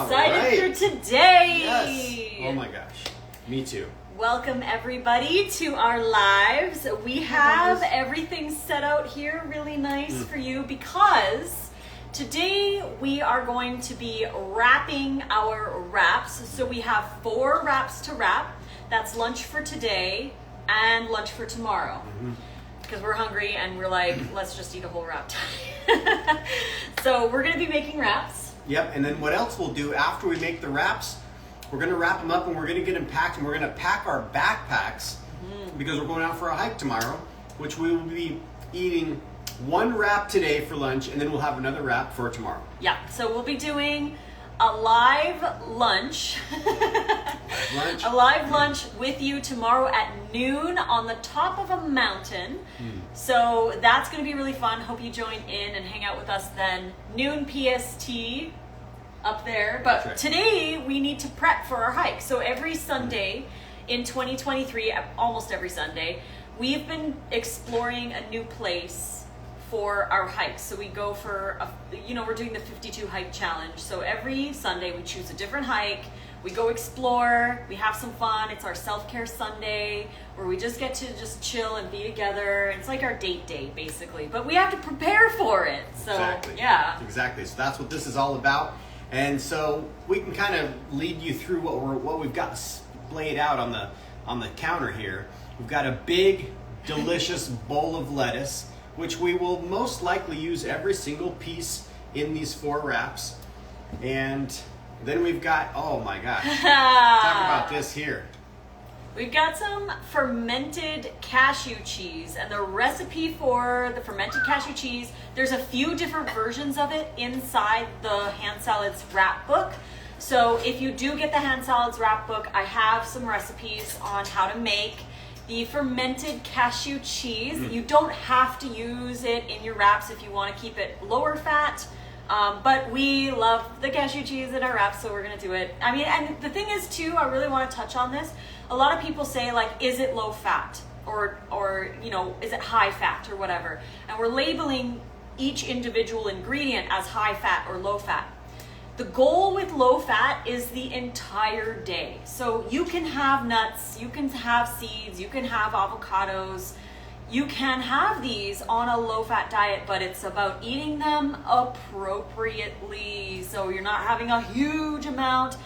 Excited for today. Yes. Oh my gosh. Me too. Welcome everybody to our lives. We have everything set out here really nice for you because today we are going to be wrapping our wraps. So we have 4 wraps to wrap. That's lunch for today and lunch for tomorrow. Because we're hungry and we're like, let's just eat a whole wrap. So we're going to be making wraps. Yep, and then what else we'll do after we make the wraps, we're going to wrap them up and we're going to get them packed and we're going to pack our backpacks because we're going out for a hike tomorrow, which we will be eating 1 wrap today for lunch and then we'll have another wrap for tomorrow. Yeah, so we'll be doing a live lunch. A live lunch with you tomorrow at noon on the top of a mountain. So that's going to be really fun. Hope you join in and hang out with us then. Noon PST up there. But right. Today we need to prep for our hike. So every Sunday in 2023, almost every Sunday, we've been exploring a new place for our hikes. So we go for, we're doing the 52 hike challenge. So every Sunday we choose a different hike. We go explore, we have some fun. It's our self-care Sunday where we just get to just chill and be together. It's like our date day basically, but we have to prepare for it. So Exactly. Yeah. Exactly. So that's what this is all about. And so we can kind of lead you through what we've got laid out on the counter here. We've got a big, delicious bowl of lettuce, which we will most likely use every single piece in these 4 wraps. And then we've got, oh my gosh, talk about this here. We've got some fermented cashew cheese, and the recipe for the fermented cashew cheese, there's a few different versions of it inside the Hand Salads wrap book. So if you do get the Hand Salads wrap book, I have some recipes on how to make the fermented cashew cheese. You don't have to use it in your wraps if you want to keep it lower fat. But we love the cashew cheese in our wraps, so we're going to do it. I mean, and the thing is too, I really want to touch on this. A lot of people say like, is it low fat or is it high fat or whatever? And we're labeling each individual ingredient as high fat or low fat. The goal with low fat is the entire day. So you can have nuts, you can have seeds, you can have avocados. You can have these on a low-fat diet, but it's about eating them appropriately. So you're not having a huge amount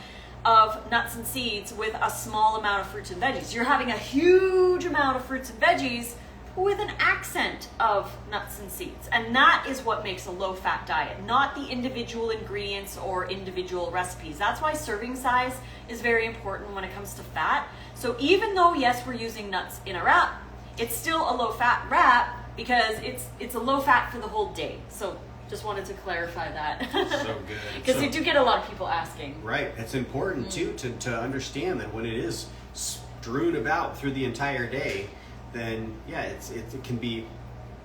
of nuts and seeds with a small amount of fruits and veggies. You're having a huge amount of fruits and veggies with an accent of nuts and seeds. And that is what makes a low-fat diet, not the individual ingredients or individual recipes. That's why serving size is very important when it comes to fat. So even though, yes, we're using nuts in a wrap, it's still a low-fat wrap because it's a low-fat for the whole day. So just wanted to clarify that. So good. Because we do get a lot of people asking. Right. It's important too to understand that when it is strewn about through the entire day, then yeah, it can be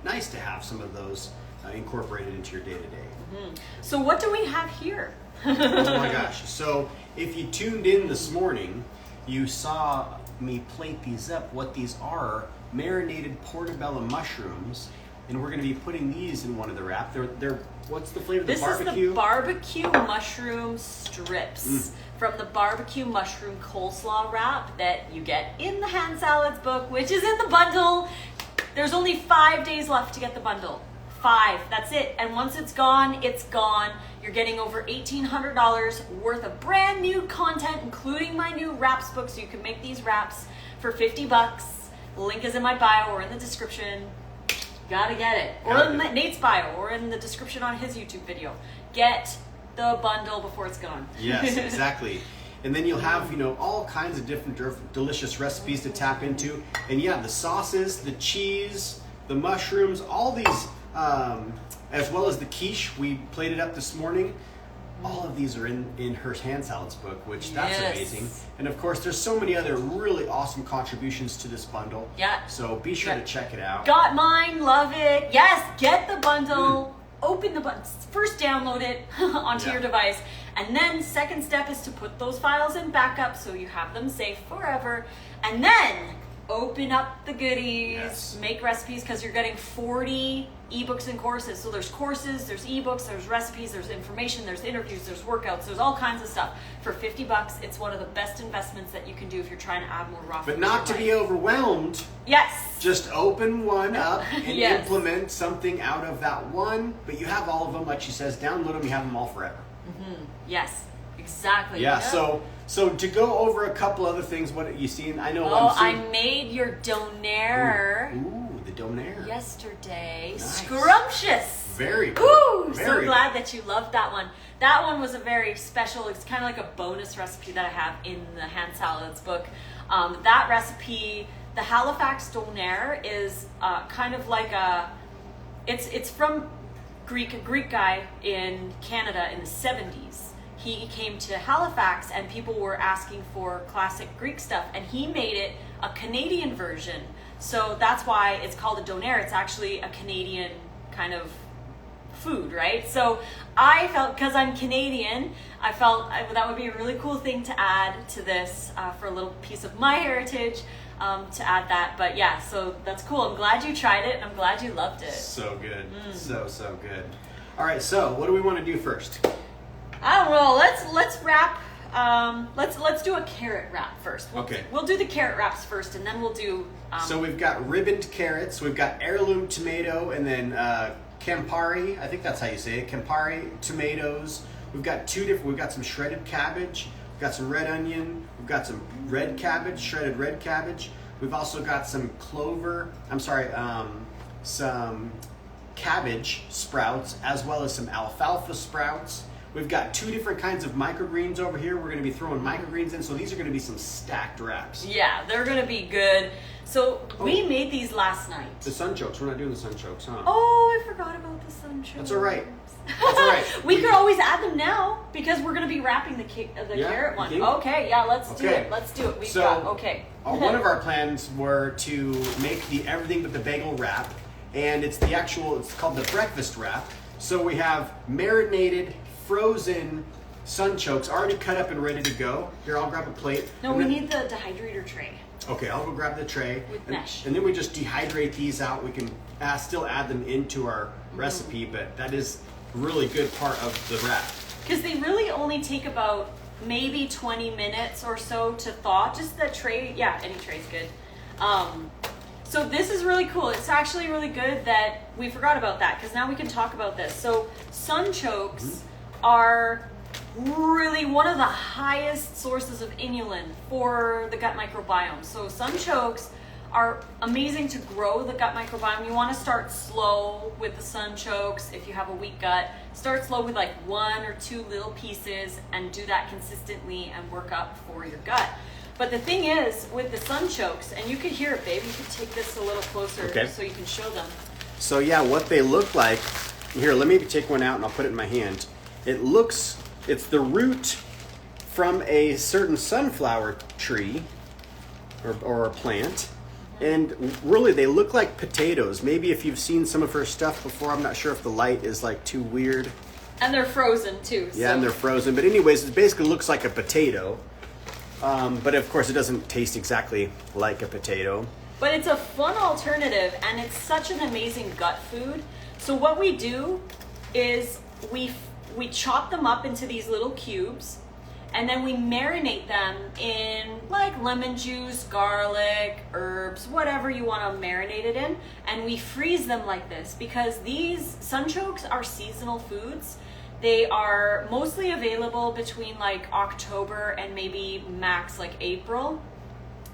nice to have some of those incorporated into your day-to-day. So what do we have here? Oh my gosh. So if you tuned in this morning, you saw me plate these up. What these are marinated portobello mushrooms, and we're going to be putting these in one of the wrap. They're what's the flavor? This barbecue? is the barbecue mushroom strips from the barbecue mushroom coleslaw wrap that you get in the Hand Salads book, which is in the bundle. There's only 5 days left to get the bundle. 5, that's it. And once it's gone, it's gone. You're getting over $1,800 worth of brand new content, including my new wraps book, so you can make these wraps for $50. The link is in my bio or in the description. Gotta get it. Or in Nate's bio or in the description on his YouTube video. Get the bundle before it's gone. Yes, exactly. And then you'll have, all kinds of different delicious recipes to tap into. And yeah, the sauces, the cheese, the mushrooms, all these, as well as the quiche we plated up this morning. All of these are in her Hand Salads book, which that's amazing. And of course, there's so many other really awesome contributions to this bundle. Yeah. So be sure to check it out. Got mine, love it. Yes, get the bundle. Open the button. First download it onto your device. And then second step is to put those files in backup so you have them safe forever. And then open up the goodies, make recipes, because you're getting 40 ebooks and courses. So there's courses, there's ebooks, there's recipes, there's information, there's interviews, there's workouts, there's all kinds of stuff. For $50, it's one of the best investments that you can do if you're trying to add more raw food. But not to be overwhelmed. Yes. Just open one up and Yes. implement something out of that one. But you have all of them, like she says, download them, you have them all forever. Yes, exactly. Yeah, so to go over a couple other things, what you seen, I know. I made your donair Ooh, the donair. yesterday. Nice. Scrumptious. Very cool. Ooh, so Very glad that you loved that one. That one was a very special, it's kind of like a bonus recipe that I have in the Hand Salads book. That recipe, the Halifax donair, is kind of like it's from a Greek guy in Canada in the 70s. He came to Halifax and people were asking for classic Greek stuff, and he made it a Canadian version. So that's why it's called a donair. It's actually a Canadian kind of food, right? So I felt, because I'm Canadian, I felt that would be a really cool thing to add to this for a little piece of my heritage, to add that. But yeah, so that's cool. I'm glad you tried it and I'm glad you loved it. So good. So good. All right, so what do we want to do first? I don't know. Let's wrap. Let's do a carrot wrap first. Okay. We'll do the carrot wraps first, and then we'll do. So we've got ribboned carrots, we've got heirloom tomato, and then Campari. I think that's how you say it. Campari tomatoes. We've got We've got some shredded cabbage. We've got some red onion. We've got some red cabbage, shredded red cabbage. We've also got some some cabbage sprouts, as well as some alfalfa sprouts. We've got 2 different kinds of microgreens over here. We're going to be throwing microgreens in, so these are going to be some stacked wraps. Yeah, they're going to be good. So we made these last night. The sunchokes. We're not doing the sunchokes, huh? Oh, I forgot about the sunchokes. That's all right. That's all right. We could always add them now because we're going to be wrapping the carrot one. Okay, yeah, let's do it. Let's do it. One of our plans were to make the everything but the bagel wrap, and it's called the breakfast wrap. So we have marinated, frozen sunchokes already cut up and ready to go. Here, I'll grab a plate. No, we need the dehydrator tray. Okay, I'll go grab the tray. With mesh. And then we just dehydrate these out. We can still add them into our recipe, but that is a really good part of the wrap. Because they really only take about maybe 20 minutes or so to thaw. Just the tray, yeah, any tray's good. So this is really cool. It's actually really good that we forgot about that, because now we can talk about this. So sunchokes are really one of the highest sources of inulin for the gut microbiome. So sunchokes are amazing to grow the gut microbiome. You want to start slow with the sunchokes. If you have a weak gut, start slow with like 1 or 2 little pieces and do that consistently and work up for your gut. But the thing is, with the sunchokes, and you could hear it, babe, you could take this a little closer so you can show them. So yeah, what they look like, here, let me take one out and I'll put it in my hand. It's the root from a certain sunflower tree or a plant. And really, they look like potatoes. Maybe if you've seen some of her stuff before, I'm not sure if the light is like too weird. And they're frozen too. Yeah, and they're frozen. But anyways, it basically looks like a potato. But of course, it doesn't taste exactly like a potato. But it's a fun alternative, and it's such an amazing gut food. So what we do is we chop them up into these little cubes, and then we marinate them in like lemon juice, garlic, herbs, whatever you want to marinate it in, and we freeze them like this because these sunchokes are seasonal foods. They are mostly available between like October and maybe max like April.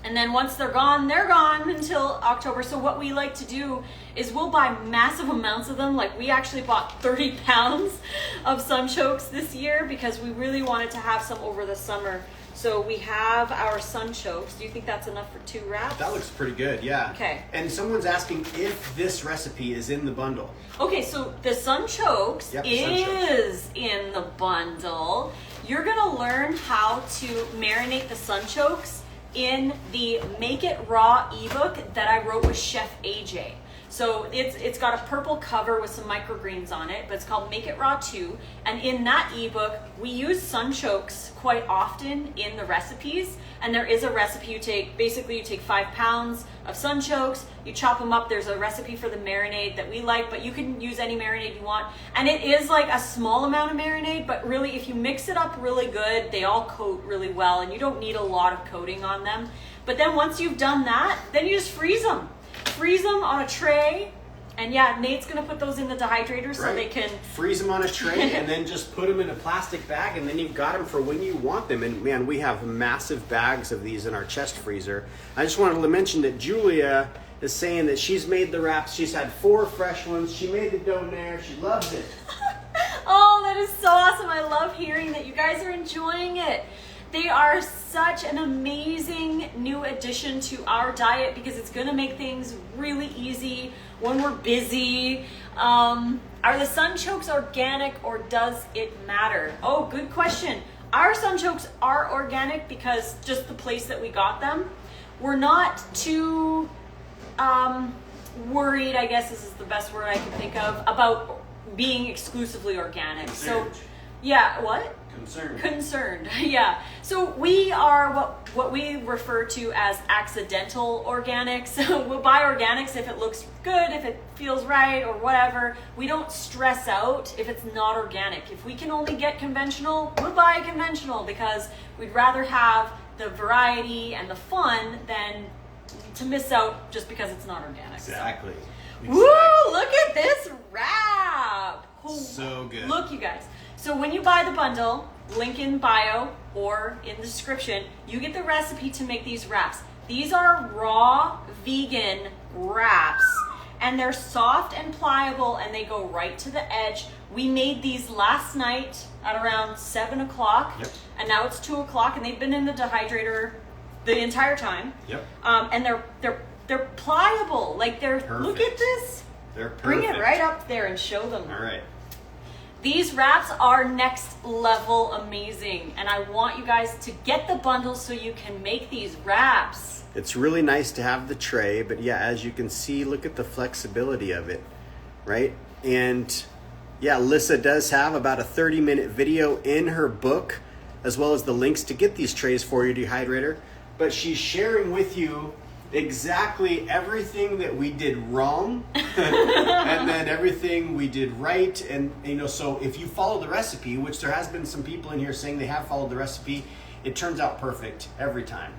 And then once they're gone until October. So what we like to do is we'll buy massive amounts of them. Like we actually bought 30 pounds of sunchokes this year because we really wanted to have some over the summer. So we have our sunchokes. Do you think that's enough for 2 wraps? That looks pretty good, yeah. Okay. And someone's asking if this recipe is in the bundle. Okay, so the sunchokes is in the bundle. You're gonna learn how to marinate the sunchokes in the Make It Raw ebook that I wrote with Chef AJ. So it's got a purple cover with some microgreens on it, but it's called Make It Raw 2. And in that ebook, we use sunchokes quite often in the recipes. And there is a recipe you take 5 pounds of sunchokes, you chop them up. There's a recipe for the marinade that we like, but you can use any marinade you want. And it is like a small amount of marinade, but really if you mix it up really good, they all coat really well and you don't need a lot of coating on them. But then once you've done that, then you just freeze them. Freeze them on a tray. And yeah, Nate's gonna put those in the dehydrator so they can freeze them on a tray and then just put them in a plastic bag, and then you've got them for when you want them. And man, we have massive bags of these in our chest freezer. I just wanted to mention that Julia is saying that she's made the wraps. She's had 4 fresh ones. She made the donair. She loves it. Oh, that is so awesome. I love hearing that you guys are enjoying it. They are such an amazing new addition to our diet because it's going to make things really easy when we're busy. Are the sunchokes organic or does it matter? Oh, good question. Our sunchokes are organic because just the place that we got them. We're not too worried, I guess this is the best word I can think of, about being exclusively organic. Concerned. So, yeah, what? Concerned, yeah. So we are what we refer to as accidental organics. So we'll buy organics if it looks good, if it feels right or whatever. We don't stress out if it's not organic. If we can only get conventional, we'll buy conventional because we'd rather have the variety and the fun than to miss out just because it's not organic. Exactly. Woo, look at this wrap. Oh, so good. Look, you guys. So when you buy the bundle, link in bio or in the description, you get the recipe to make these wraps. These are raw vegan wraps and they're soft and pliable and they go right to the edge. We made these last night at around 7 o'clock and now it's 2 o'clock and they've been in the dehydrator the entire time. And they're pliable, like they're, perfect. Look at this. They're perfect. Bring it right up there and show them. All right. These wraps are next level amazing, and I want you guys to get the bundle so you can make these wraps. It's really nice to have the tray, but yeah, as you can see, look at the flexibility of it, right? And yeah, Lissa does have about a 30-minute video in her book, as well as the links to get these trays for your dehydrator. But she's sharing with you exactly everything that we did wrong and then everything we did right. And you know, so if you follow the recipe, which there has been some people in here saying they have followed the recipe, it turns out perfect every time.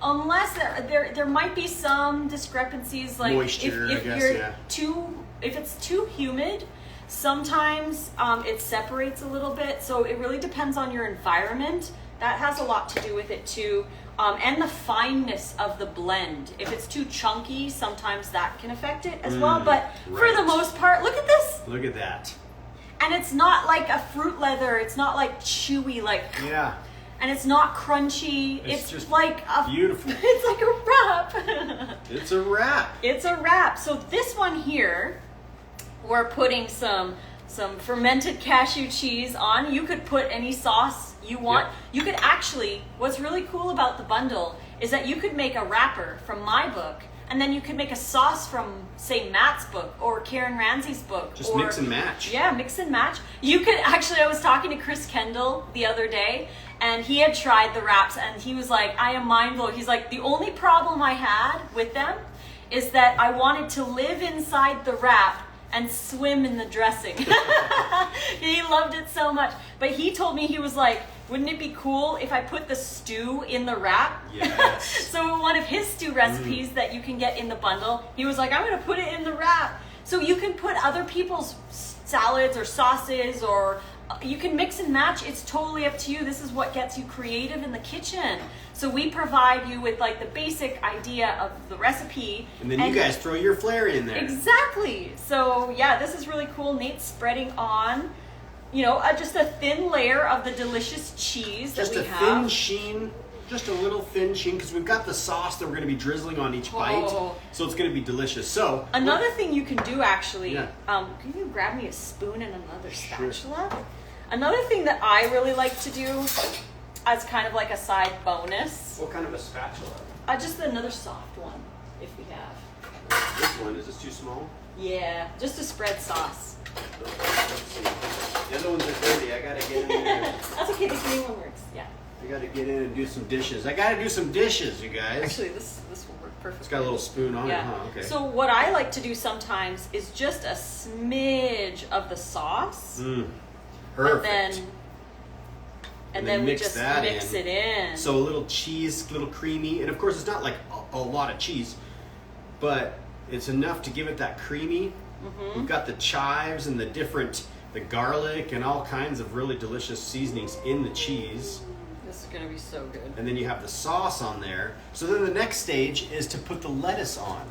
Unless there might be some discrepancies, like moisture, if it's too humid, sometimes it separates a little bit. So it really depends on your environment. That has a lot to do with it too. And the fineness of the blend. If it's too chunky, sometimes that can affect it as well. But for the most part, look at this. Look at that. And it's not like a fruit leather. It's not like chewy, like. Yeah. And it's not crunchy. It's just like a beautiful. It's like a wrap. It's a wrap. It's a wrap. So this one here, we're putting some fermented cashew cheese on. You could put any sauce you want. You could actually, what's really cool about the bundle is that you could make a wrapper from my book, and then you could make a sauce from, say, Matt's book or Karen Ramsey's book. Just mix and match. Yeah, mix and match. You could actually, I was talking to Chris Kendall the other day, and he had tried the wraps, and he was like, I am mind blown. He's like, the only problem I had with them is that I wanted to live inside the wrap and swim in the dressing. He loved it so much. But he told me, he was like, wouldn't it be cool if I put the stew in the wrap? Yes. So one of his stew recipes that you can get in the bundle, he was like, I'm gonna put it in the wrap. So you can put other people's salads or sauces, or you can mix and match. It's totally up to you. This is what gets you creative in the kitchen. So we provide you with like the basic idea of the recipe. And then you guys throw your flair in there. Exactly. So yeah, this is really cool. Nate's spreading on, you know, just a thin layer of the delicious cheese that we have. Just a thin sheen, just a little thin sheen, because we've got the sauce that we're going to be drizzling on each bite. So it's going to be delicious. So another thing you can do, actually, can you grab me a spoon and another spatula? Sure. Another thing that I really like to do as kind of like a side bonus. What kind of a spatula? Just another soft one, if we have. This one, is this too small? Yeah, just to spread sauce. Let's see. The other ones are dirty. I gotta get in there. That's okay, the green one works, yeah. I gotta get in and do some dishes. I gotta do some dishes, you guys. Actually, this will work perfectly. It's got a little spoon on it, huh? Okay. So what I like to do sometimes is just a smidge of the sauce. Perfect. And then we just mix it in. So a little cheese, a little creamy, and of course it's not like a lot of cheese, but it's enough to give it that creamy. We've got the chives and the garlic and all kinds of really delicious seasonings in the cheese. This is gonna be so good. And then you have the sauce on there. So then the next stage is to put the lettuce on.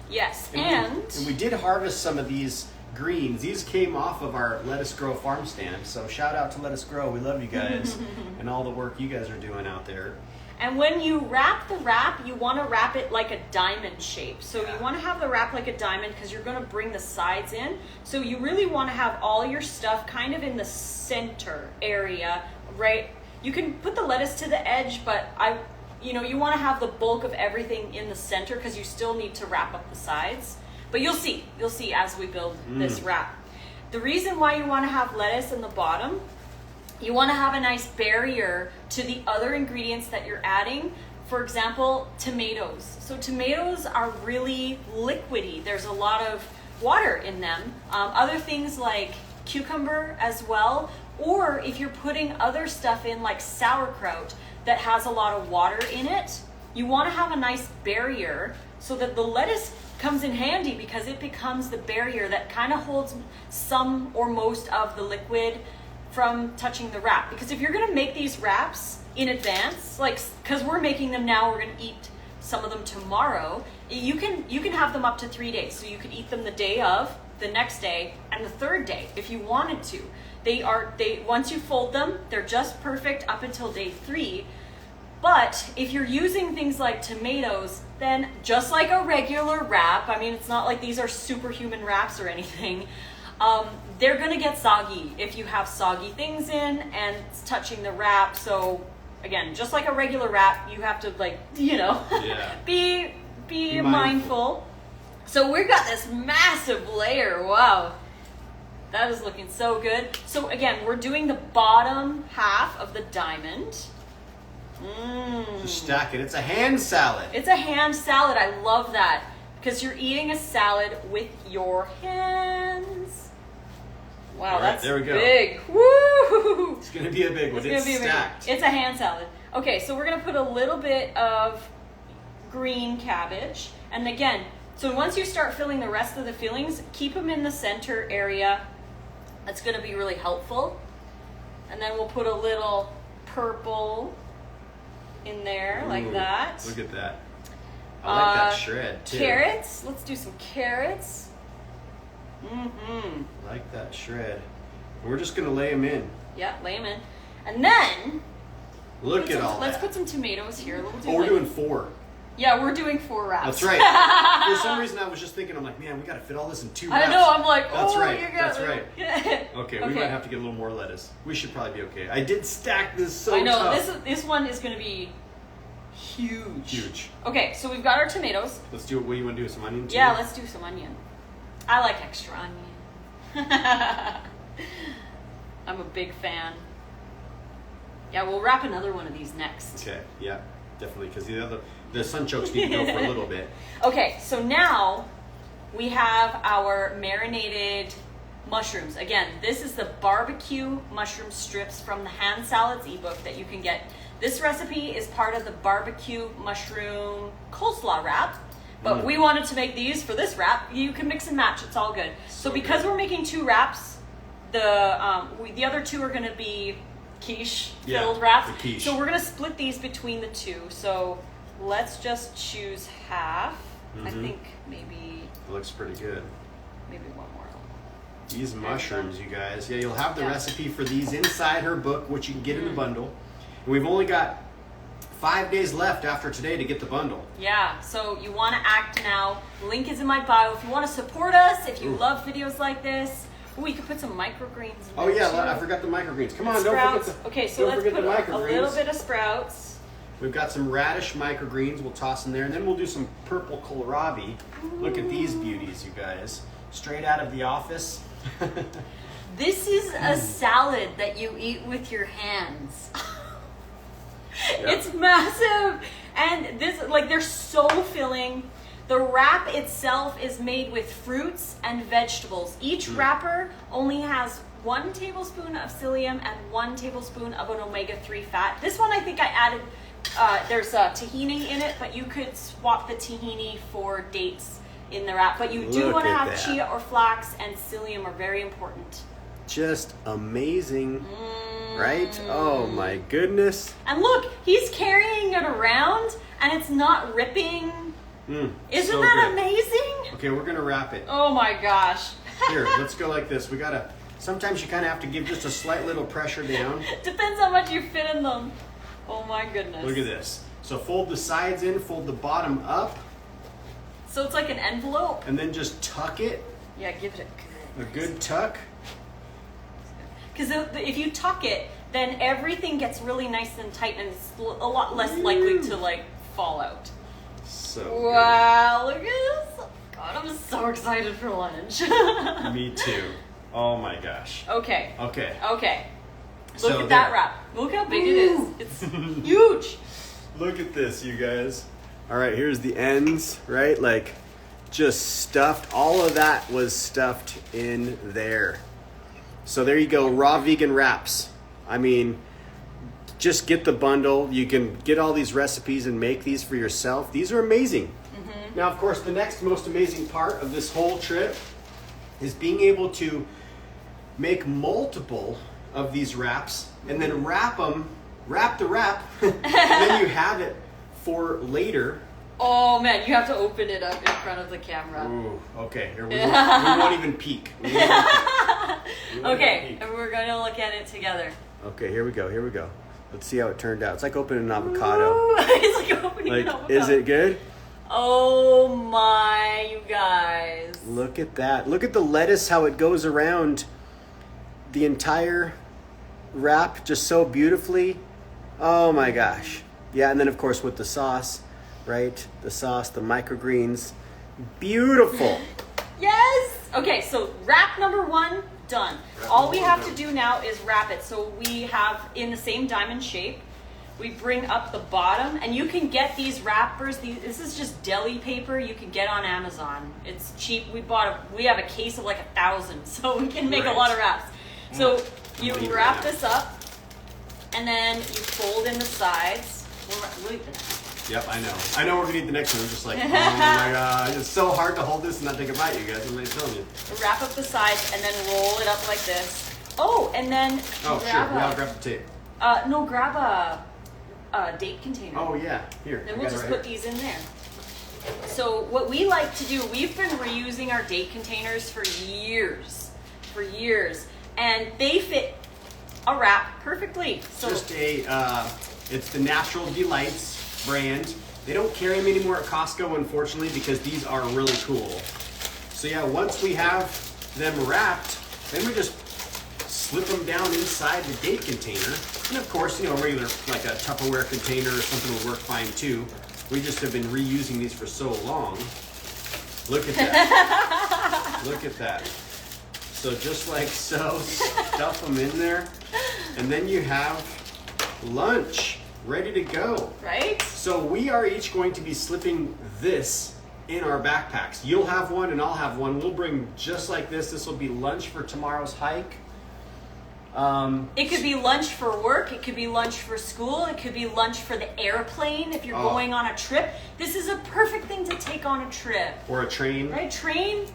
Yes, And we did harvest some of these greens. These came off of our Lettuce Grow farm stand. So shout out to Lettuce Grow. We love you guys and all the work you guys are doing out there. And when you wrap the wrap, you want to wrap it like a diamond shape. So you want to have the wrap like a diamond because you're going to bring the sides in. So you really want to have all your stuff kind of in the center area, right? You can put the lettuce to the edge, but you want to have the bulk of everything in the center because you still need to wrap up the sides. But you'll see as we build this wrap. The reason why you want to have lettuce in the bottom, you want to have a nice barrier to the other ingredients that you're adding. For example, tomatoes. So tomatoes are really liquidy. There's a lot of water in them. Other things like cucumber as well. Or if you're putting other stuff in like sauerkraut that has a lot of water in it, you want to have a nice barrier so that the lettuce comes in handy because it becomes the barrier that kind of holds some or most of the liquid from touching the wrap. Because if you're going to make these wraps in advance, like because we're making them now, we're going to eat some of them tomorrow, you can have them up to 3 days. So you could eat them the day of, the next day, and the third day if you wanted to. They once you fold them, they're just perfect up until day 3. But if you're using things like tomatoes, then just like a regular wrap, I mean, it's not like these are superhuman wraps or anything, they're gonna get soggy if you have soggy things in and it's touching the wrap. So again, just like a regular wrap, you have to be mindful. So we've got this massive layer. Wow. That is looking so good. So again, we're doing the bottom half of the diamond. Just stack it. It's a hand salad. It's a hand salad. I love that because you're eating a salad with your hands. Wow, right, that's there we go. big. Woo! It's going to be a big one. It's stacked. It's a hand salad. Okay, so we're going to put a little bit of green cabbage. And again, so once you start filling the rest of the fillings, keep them in the center area. That's going to be really helpful. And then we'll put a little purple in there like that. Look at that. I like that shred too. Carrots. Let's do some carrots. I like that shred. We're just going to lay them in. Yeah, lay them in. And then Look at all let's that. put some tomatoes here. We're doing 4. Yeah, we're doing 4 wraps. That's right. For some reason, I was just thinking, I'm like, man, we got to fit all this in 2 wraps. I know. I'm like, that's right. You got That's right. Okay, we might have to get a little more lettuce. We should probably be okay. I did stack this so I know. tough. This one is going to be huge. Huge. Okay, so we've got our tomatoes. Let's do it. What do you want to do? Some onion too? Yeah, let's do some onion. I like extra onion. I'm a big fan. Yeah, we'll wrap another one of these next. Okay, yeah, definitely, because the Sunchokes need to go for a little bit. Okay, so now we have our marinated mushrooms. Again, this is the barbecue mushroom strips from the Hand Salads Ebook that you can get. This recipe is part of the barbecue mushroom coleslaw wrap, but we wanted to make these for this wrap. You can mix and match, it's all good. So because we're making 2 wraps, the other 2 are going to be quiche filled wraps. The quiche. So we're going to split these between the 2. So let's just choose half. I think maybe It looks pretty good. maybe one more. These mushrooms, you guys. Yeah, you'll have the recipe for these inside her book, which you can get in the bundle. And we've only got 5 days left after today to get the bundle. Yeah, so you want to act now. Link is in my bio. If you want to support us, if you love videos like this, we could put some microgreens in Oh there yeah, too. I forgot the microgreens. Come on, Sprouts. don't forget Okay, so let's put a little bit of sprouts. We've got some radish microgreens we'll toss in there, and then we'll do some purple kohlrabi. Look at these beauties, you guys. Straight out of the office. This is a salad that you eat with your hands. Yep. It's massive. And this, like, they're so filling. The wrap itself is made with fruits and vegetables. Each wrapper only has 1 tablespoon of psyllium and 1 tablespoon of an omega-3 fat. This one I think I added, there's tahini in it, but you could swap the tahini for dates in the wrap. But you do want to have chia or flax, and psyllium are very important. Just amazing, right? Oh my goodness. And look, he's carrying it around and it's not ripping. Isn't so that good. amazing? Okay, we're gonna wrap it. Oh my gosh. Here, let's go like this. Sometimes you kind of have to give just a slight little pressure down. Depends how much you fit in them. Oh my goodness. Look at this. So fold the sides in, fold the bottom up. So it's like an envelope. And then just tuck it. Yeah, give it A good tuck. Because if you tuck it, then everything gets really nice and tight, and it's a lot less likely to like fall out. So wow, look at this. God, I'm so excited for lunch. good. Me too. Oh my gosh. Okay. Okay. Look So at that there. wrap. Look how big it is. It's huge. Look at this, you guys. All right, here's the ends, right? Like, just stuffed. All of that was stuffed in there. So there you go, raw vegan wraps. I mean, just get the bundle. You can get all these recipes and make these for yourself. These are amazing. Now, of course, the next most amazing part of this whole trip is being able to make multiple of these wraps and then wrap the wrap, and then you have it for later. Oh man, you have to open it up in front of the camera. Ooh, okay, here we won't even peek. Okay, and we're going to look at it together. Okay, here we go. Let's see how it turned out. It's like opening an avocado. Ooh, it's like opening an avocado. Is it good? Oh my, you guys. Look at that. Look at the lettuce, how it goes around the entire wrap just so beautifully. Oh my gosh. Yeah, and then of course with the sauce, right? The sauce, the microgreens. Beautiful. Yes. Okay, so wrap number 1 done. All we have to do now is wrap it. So we have in the same diamond shape. We bring up the bottom, and you can get these wrappers. This is just deli paper you can get on Amazon. It's cheap. We have a case of like 1,000, so we can make a lot of wraps. So you wrap this up, and then you fold in the sides. Yep, I know. I know we're gonna eat the next one. I'm just like, oh my god, it's so hard to hold this and not take a bite, you guys. I'm telling you. Wrap up the sides and then roll it up like this. Oh, and then Oh, sure. We gotta grab the tape. no, grab a date container. Oh yeah, here. Then we'll just put these in there. So what we like to do, we've been reusing our date containers for years, and they fit a wrap perfectly. So Just it's the Natural Delights brand. They don't carry them anymore at Costco, unfortunately, because these are really cool. So yeah, once we have them wrapped, then we just slip them down inside the date container. And of course, regular, like a Tupperware container or something will work fine too. We just have been reusing these for so long. Look at that. Look at that. So just like so, stuff them in there. And then you have lunch ready to go. right? So we are each going to be slipping this in our backpacks. You'll have one and I'll have one. We'll bring just like this. This will be lunch for tomorrow's hike. It could be lunch for work. It could be lunch for school. It could be lunch for the airplane if you're going on a trip. This is a perfect thing to take on a trip. Or a train. Right? Train?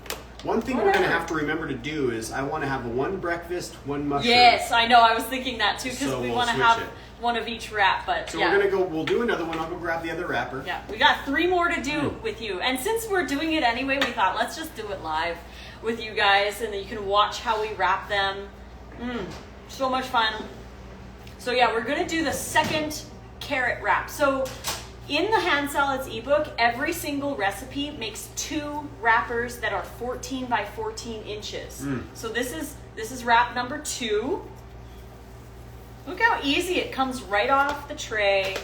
One thing we're going to have to remember to do is I want to have one breakfast, one mushroom. Yes, I know. I was thinking that too because So we we'll want to switch have it. one of each wrap. But So yeah. we're going to we'll do another one. I'll go grab the other wrapper. Yeah, we got 3 more to do with you. And since we're doing it anyway, we thought let's just do it live with you guys and then you can watch how we wrap them. So much fun. So yeah, we're going to do the second carrot wrap. So in the Hand Salads ebook, every single recipe makes 2 wrappers that are 14 by 14 inches. So this is wrap number 2. Look how easy it comes right off the tray.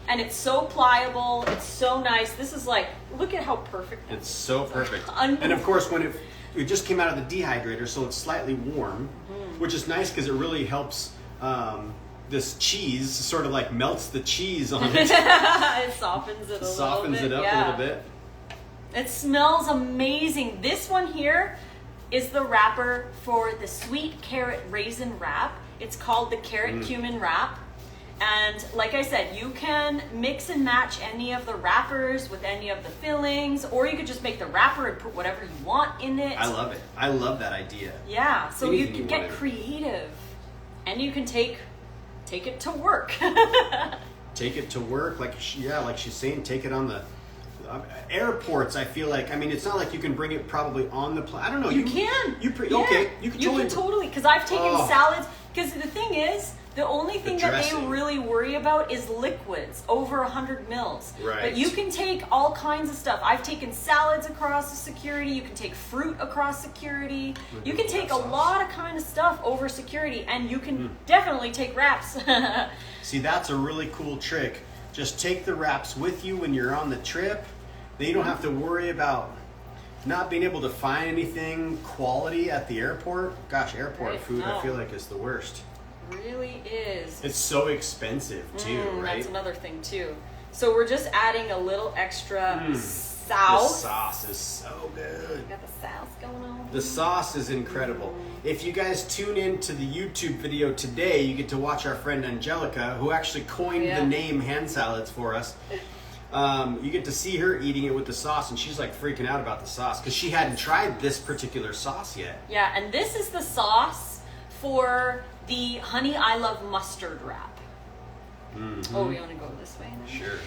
And it's so pliable. It's so nice. This is like, look at how perfect. It's so perfect. Unbelievable. And of course, when it just came out of the dehydrator, so it's slightly warm, which is nice because it really helps. This cheese sort of like melts the cheese on it. It softens it a Softens little bit. it up a little bit. It smells amazing. This one here is the wrapper for the sweet carrot raisin wrap. It's called the carrot cumin wrap. And like I said, you can mix and match any of the wrappers with any of the fillings, or you could just make the wrapper and put whatever you want in it. I love it. I love that idea. Yeah, so Anything you can you get wanted. creative. And you can take it to work. Take it to work, like she's saying, take it on the airports. I feel like, I mean, it's not like you can bring it probably on the plane. I don't know. You can. Okay, you can totally. Because I've taken salads. Because the thing is, the only thing that they dressing. really worry about is liquids over 100 mils. Right. But you can take all kinds of stuff. I've taken salads across the security. You can take fruit across security. You can take a lot of kind of stuff over security, and you can definitely take wraps. See, that's a really cool trick. Just take the wraps with you when you're on the trip. Then you don't have to worry about not being able to find anything quality at the airport. Gosh, airport Right. food, No. I feel like, is the worst. Really is. It's so expensive too, right? That's another thing too. So we're just adding a little extra The sauce. sauce is so good. Got the sauce going on. The sauce is incredible. If you guys tune in to the YouTube video today, you get to watch our friend Angelica, who actually coined the name Hand Salads for us. You get to see her eating it with the sauce, and she's like freaking out about the sauce because she hadn't tried this particular sauce yet. Yeah, and this is the sauce for the Honey I Love Mustard wrap. Oh, we want to go this way then? Sure.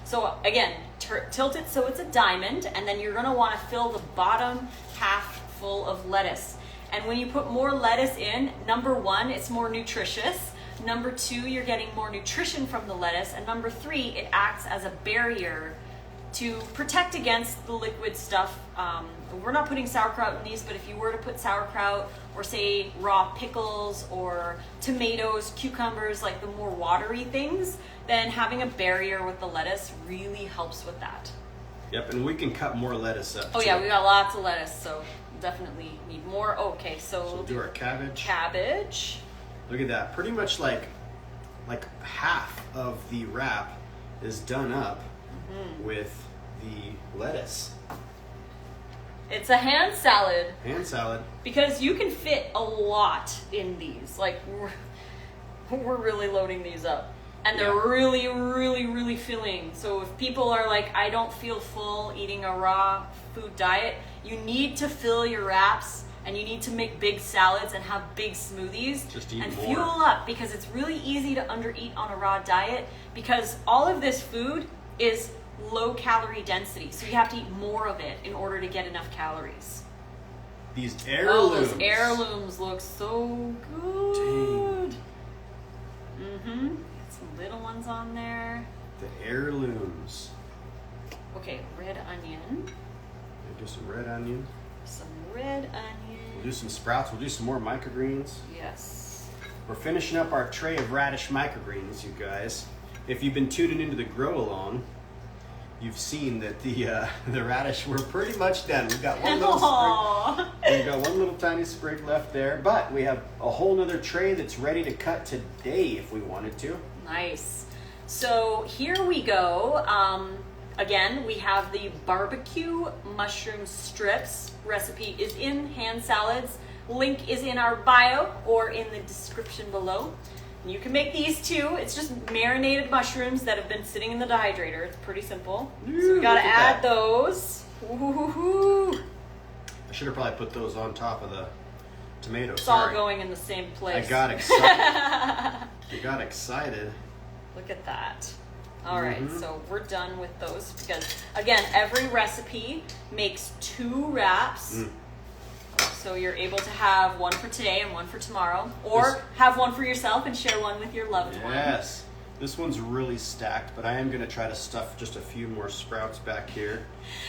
So again, tilt it so it's a diamond, and then you're going to want to fill the bottom half full of lettuce. And when you put more lettuce in, number one, it's more nutritious. Number two, you're getting more nutrition from the lettuce. And number three, it acts as a barrier to protect against the liquid stuff. We're not putting sauerkraut in these, but if you were to put sauerkraut or say raw pickles or tomatoes, cucumbers, like the more watery things, then having a barrier with the lettuce really helps with that. Yep, and we can cut more lettuce up. Oh too. yeah, we got lots of lettuce, so definitely need more. Okay, so We'll do our cabbage. Cabbage. Look at that. Pretty much like half of the wrap is done up with the lettuce. It's a hand salad Hand salad. because you can fit a lot in these. Like we're really loading these up. And they're really, really, really filling. So if people are like, I don't feel full eating a raw food diet, you need to fill your wraps and you need to make big salads and have big smoothies Just eat and more. fuel up, because it's really easy to undereat on a raw diet because all of this food is low calorie density. So you have to eat more of it in order to get enough calories. These Oh, heirlooms. those heirlooms look so good. Some little ones on there. The heirlooms. Okay, red onion. Do some red onion. Some red We'll onion. do some sprouts. We'll do some more microgreens. Yes. We're finishing up our tray of radish microgreens, you guys. If you've been tuning into the grow along, you've seen that the radish we're pretty much done. We've got one little sprig. We've got one little tiny sprig left there, but we have a whole nother tray that's ready to cut today if we wanted to. Nice. So here we go. Again, we have the barbecue mushroom strips. Recipe is in Hand Salads. Link is in our bio or in the description below. You can make these too. It's just marinated mushrooms that have been sitting in the dehydrator. It's pretty simple. So we gotta look at add that. those. Ooh. I should have probably put those on top of the tomatoes. It's all Sorry. going in the same place. I got excited. I got excited. Look at that. All right, so we're done with those because, again, every recipe makes 2 wraps. So you're able to have one for today and one for tomorrow, or have one for yourself and share one with your loved one. Yes. This one's really stacked, but I am going to try to stuff just a few more sprouts back here.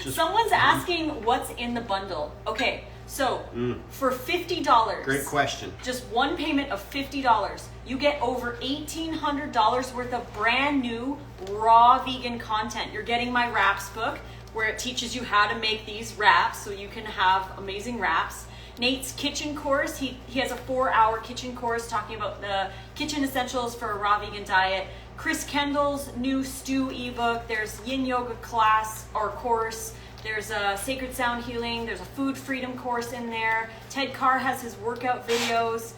Someone's asking what's in the bundle. Okay, so for $50, Great question. just one payment of $50, you get over $1,800 worth of brand new raw vegan content. You're getting my wraps book, where it teaches you how to make these wraps so you can have amazing wraps. Nate's kitchen course, he has a 4-hour kitchen course talking about the kitchen essentials for a raw vegan diet. Chris Kendall's new stew ebook. There's yin yoga class or course. There's a sacred sound healing. There's a food freedom course in there. Ted Carr has his workout videos.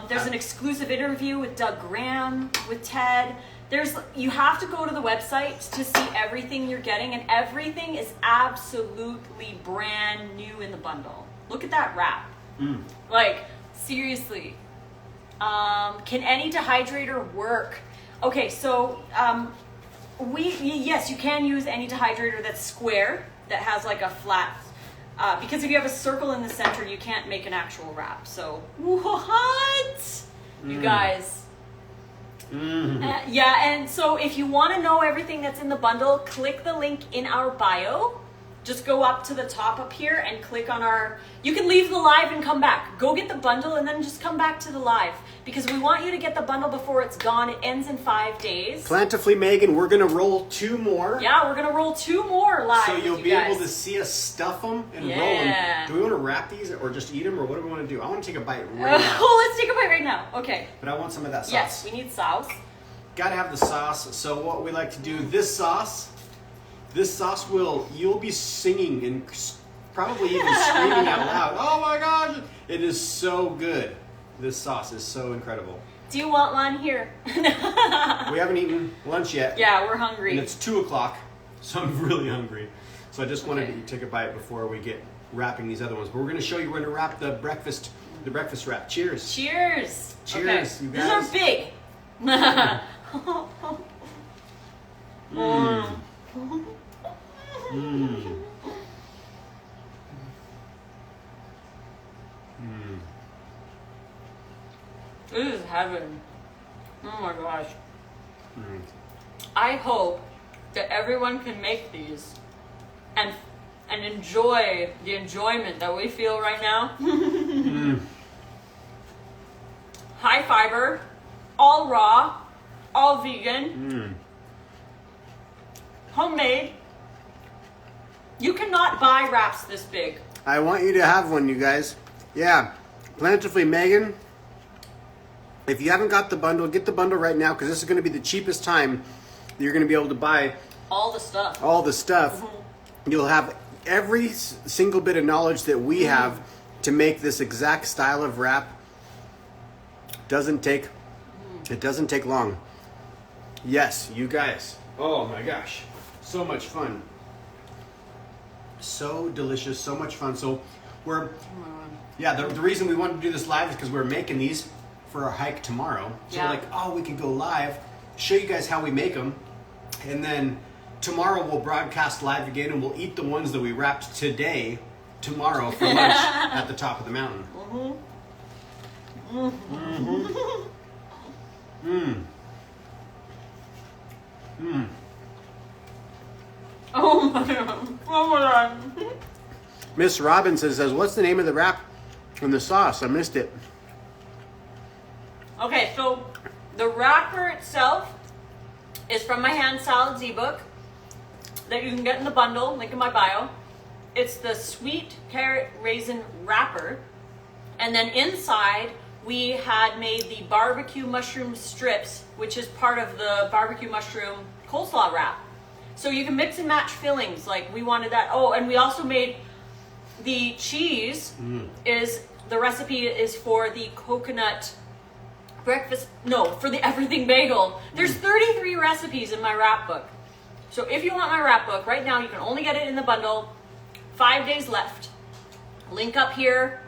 There's an exclusive interview with Doug Graham with Ted. You have to go to the website to see everything you're getting, and everything is absolutely brand new in the bundle. Look at that wrap. Like, seriously. Can any dehydrator work? Okay, so yes, you can use any dehydrator that's square, that has like a flat, because if you have a circle in the center, you can't make an actual wrap. So, what? You guys. Yeah, and so if you want to know everything that's in the bundle, click the link in our bio. Just go up to the top up here and click on you can leave the live and come back. Go get the bundle and then just come back to the live, because we want you to get the bundle before it's gone. It ends in 5 days. Plentifully, Megan, we're going to roll 2 more. Yeah, we're going to roll 2 more live. So you'll be able to see us stuff them and roll them. Do we want to wrap these or just eat them, or what do we want to do? I want to take a bite right now. Oh, let's take a bite right now. Okay. But I want some of that sauce. Yes, we need sauce. Got to have the sauce. So what we like to do, this sauce you'll be singing and probably even screaming out loud. Oh my gosh, it is so good. This sauce is so incredible. Do you want one? Here? We haven't eaten lunch yet. Yeah, we're hungry. And it's 2 o'clock, so I'm really hungry. So I just wanted to take a bite before we get wrapping these other ones. But we're going to show you, we're going to wrap the breakfast wrap. Cheers. Cheers. Cheers, okay. You guys. These are big. This is heaven. Oh my gosh. I hope that everyone can make these and enjoy the enjoyment that we feel right now. High fiber, all raw, all vegan, homemade. You cannot buy wraps this big. I want you to have one, you guys. Yeah, Plentifully Megan. If you haven't got the bundle, get the bundle right now, because this is going to be the cheapest time that you're going to be able to buy all the stuff. You'll have every single bit of knowledge that we have to make this exact style of wrap. It doesn't take long. Yes, you guys. Oh my gosh. So much fun. So delicious, so much fun. So the reason we wanted to do this live is because we're making these for our hike tomorrow. So we're like, we could go live, show you guys how we make them, and then tomorrow we'll broadcast live again, and we'll eat the ones that we wrapped tomorrow for lunch at the top of the mountain. Oh my god. Miss Robinson says, what's the name of the wrap and the sauce? I missed it. Okay, so the wrapper itself is from my Hand Salads Ebook that you can get in the bundle, link in my bio. It's the sweet carrot raisin wrapper. And then inside, we had made the barbecue mushroom strips, which is part of the barbecue mushroom coleslaw wrap. So you can mix and match fillings, like we wanted that. Oh, and we also made the cheese the recipe is for the coconut for the everything bagel. There's 33 recipes in my wrap book. So if you want my wrap book, right now you can only get it in the bundle. 5 days left. Link up here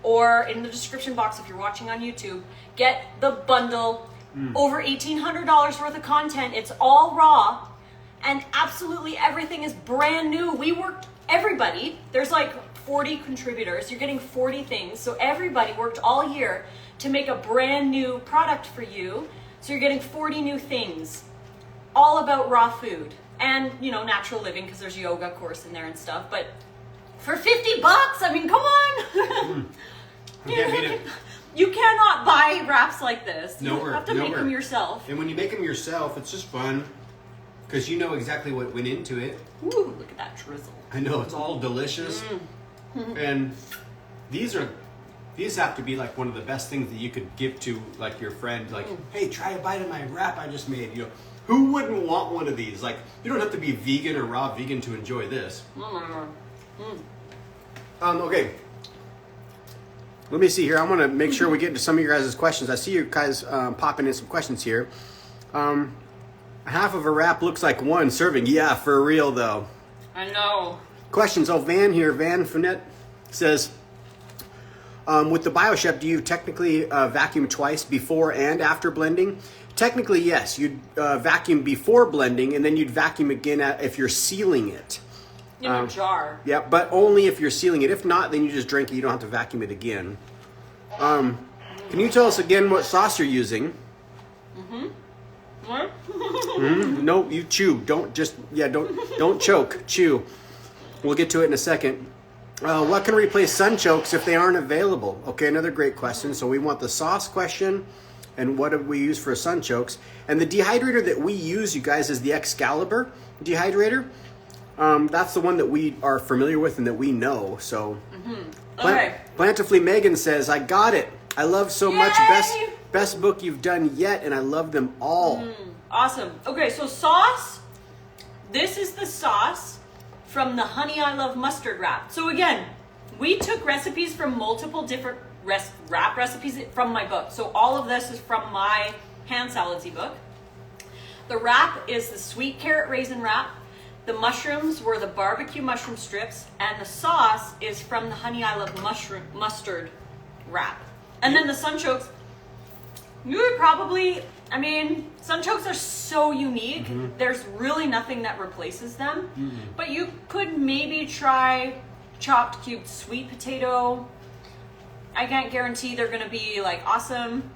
or in the description box if you're watching on YouTube. Get the bundle. Over $1,800 worth of content. It's all raw. And absolutely everything is brand new. Everybody, there's like 40 contributors. You're getting 40 things. So everybody worked all year to make a brand new product for you. So you're getting 40 new things, all about raw food and, natural living, because there's a yoga course in there and stuff. But for $50, I mean, come on. You can't beat it. You cannot buy wraps like this. Nowhere. You have to make them yourself. And when you make them yourself, it's just fun because you know exactly what went into it. Ooh, look at that drizzle. I know, it's all delicious. And these have to be like one of the best things that you could give to like your friend. Like, hey, try a bite of my wrap I just made. You know, who wouldn't want one of these? Like, you don't have to be vegan or raw vegan to enjoy this. Okay. Let me see here. I want to make sure we get into some of your guys' questions. I see you guys popping in some questions here. Half of a wrap looks like one serving. Yeah, for real though. I know. Questions. Oh, Van here. Van Fournette says, with the BioChef, do you technically vacuum twice before and after blending? Technically, yes. You'd vacuum before blending, and then you'd vacuum again if you're sealing it. In a jar. Yeah, but only if you're sealing it. If not, then you just drink it. You don't have to vacuum it again. Can you tell us again what sauce you're using? What? No, you chew. Don't choke. Chew. We'll get to it in a second. What can replace Sunchokes if they aren't available? Okay, another great question. So we want the sauce question and what do we use for Sunchokes. And the dehydrator that we use, you guys, is the Excalibur dehydrator. That's the one that we are familiar with and that we know. So, Okay. Plantifully Megan says, I got it. I love so much. Yay! Best book you've done yet, and I love them all. Awesome. Okay, so sauce. This is the sauce from the Honey I Love Mustard wrap. So again, we took recipes from multiple different wrap recipes from my book. So all of this is from my Hand Salads Ebook. The wrap is the sweet carrot raisin wrap. The mushrooms were the barbecue mushroom strips, and the sauce is from the Honey I Love mustard wrap. And then the Sunchokes, you would probably, I mean, Sunchokes are so unique. There's really nothing that replaces them. But you could maybe try chopped cubed sweet potato. I can't guarantee they're gonna be like awesome